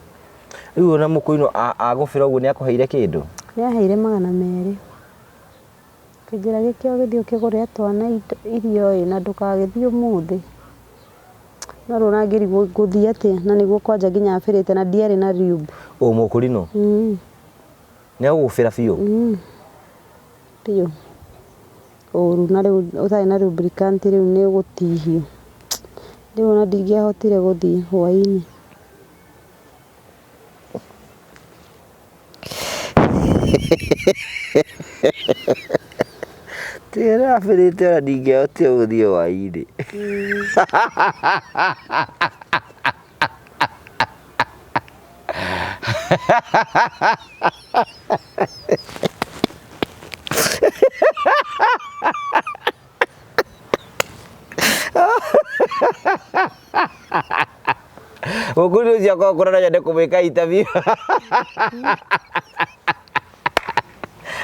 riu ona mukuino agubira uguo ni akuheire kindu ni aheire 200 kijira gikio githio kigure atwana irio na ndukagithio muthi no rona ngiri guthia atia na niguo kwanja nginya afirite na ndiari na riub mukurino ni agufira biu piu oru na riu utai na lubricant riu ni gutihio riu na ndingiahotire guthii hwaini tira afirite na ndingiahotire guthii hwaini Mukuru ucio kokora nyende kumwika interview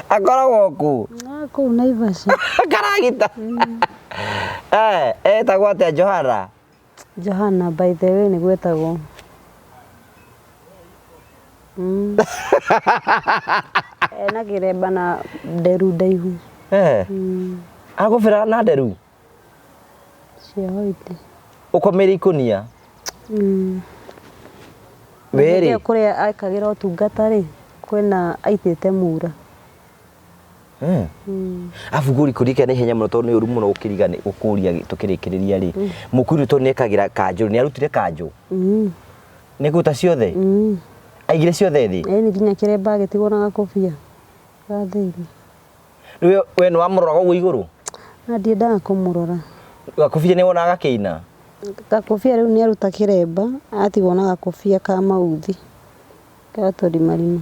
akoragwo ku Naivasha karagita etagwo atia Johana by the way ni gwetagwo na kiremba na nderu ndaihu agubira na nderu cia hoite ukomeri ikunia weri kuria akagira utungata ri kwena aitite mura afuguri kurika ni henya muno tondu ni uru muno ukirigane ukuria tukirikiriria ri mukuru to nekagira kanju ni arutire kanju ni guta ciothe aigire ciothe thi ni nginya kiremba gitigwo na gakobia gathiri riu we no amurora go iguru na ndiendaga kumurora gakobia ni wona gakiina gakobia riu ni aruta kiremba atigwo na gakobia ka mauthi ka tori marima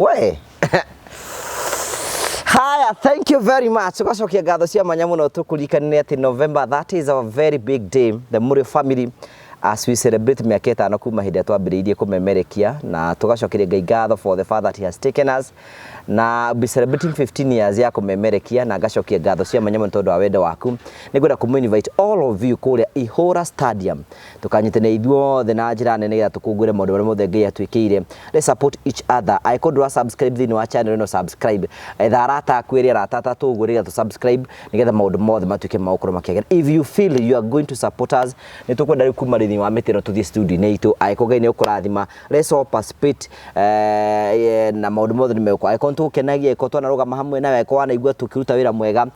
we haya, thank you very much. Tugacokia ngatho cia mwanya muno tukuririkanie ati November, that is a very big day, the Murio family, as we celebrate miaka 5 kuma hindi twambiriirie kumemerekia, na tugacokeria Ngai ngatho for the father that he has taken us, na be celebrating 15 years ya kumemerekia, na ngacokia ngatho cia mwanya muno tondu wa wendo waku. Nigwenda kuminvite all of you kuria Ihura Stadium tukanyitane ithuothe na njira nene ya tukungure maundu maria mothe Ngai atwikire. Let's support each other. I could subscribe thini wa channel no subscribe etharata kwiri ratata tugurira to subscribe nigetha maundu mothe matuike maukuru makiagera. If you feel you are going to support us, ni tukwenda kuma thini wa mitiro tuthie studio ne itu aiko Ngai ni ukurathima. Let's all participate na maundu mothe ni meko aiko tukenagia aiko twana rugama hamwe nawe aiko wanaigua tukiruta wira mwega.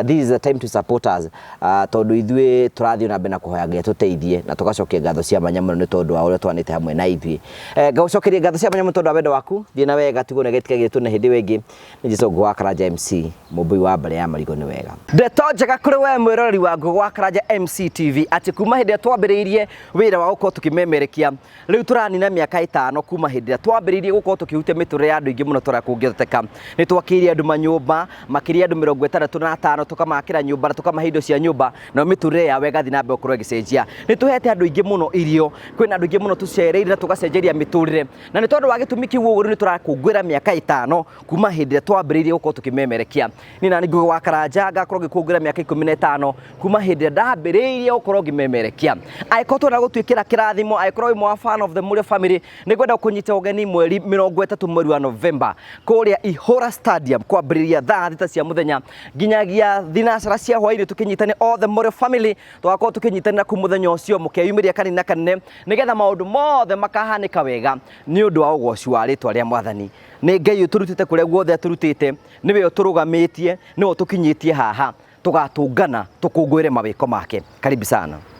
This is the time to support us tondu ithue turathio na mbere na kuhoya Ngai tuteithie na tugacokia ngatho cia mwanya muno ni tondu wa uria twanite hamwe na ithue. Ngacokeria ngatho cia mwanya muno tondu wa wendo waku. Thie na wega tigo na getikage tu na hindi wengi ni Jesũ Ngũgũ wa Karanja MC mubui wa mbere ya marigo ni wega. Ndeto njega kuri we mwiroreri wa Ngũgũ wa Karanja MC TV ati kuma hindi twambiriirie wira wa uko tukimemerekia riu turanina miaka 5 kuma hindi twambiriirie guko tukihutia miture ya andu ingi muno tora kungitheka ni twakiria andu manyumba makiria andu 65 tukamakira nyumba tukamahe indo cia nyumba na miture ya wega thina be okorwo gicenjia ni tuhete andu ingi muno irio kwina andu ingi muno tucereire na tugacenjeria miturire na ni tondu wa gitumi kiu uguru ni turakungwira miaka 5 kuma hindi twambiriirie guko tukimemerekia ni nani Ngũgũ wa Karanja ngakorwo gikungwira miaka 15 kuma hindi ndambiriirie gukorwo gimemerekia aikoto na gutwikira kirathimo aikorwo imwe fan of the Murio family ni gwenda kunyita ugeni mweri 30 mweri wa November kuria Ihura Stadium kwambiriria thaa 6 cia muthenya nginyagia thinacara cia hwaini tukinyitane all the Murio family twakorwo tukinyitana ku muthenya ucio mukeyumiria kanina kanene nigetha maundu mothe makahanika wega ni undu wa ugoci wa ritwa ria Mwathani. Ni Ngai uturutite kuria guothe aturutite niwe uturugamitie niwe tukinyitie haha tugatungana tukungwire mawiko make. Karibu sana.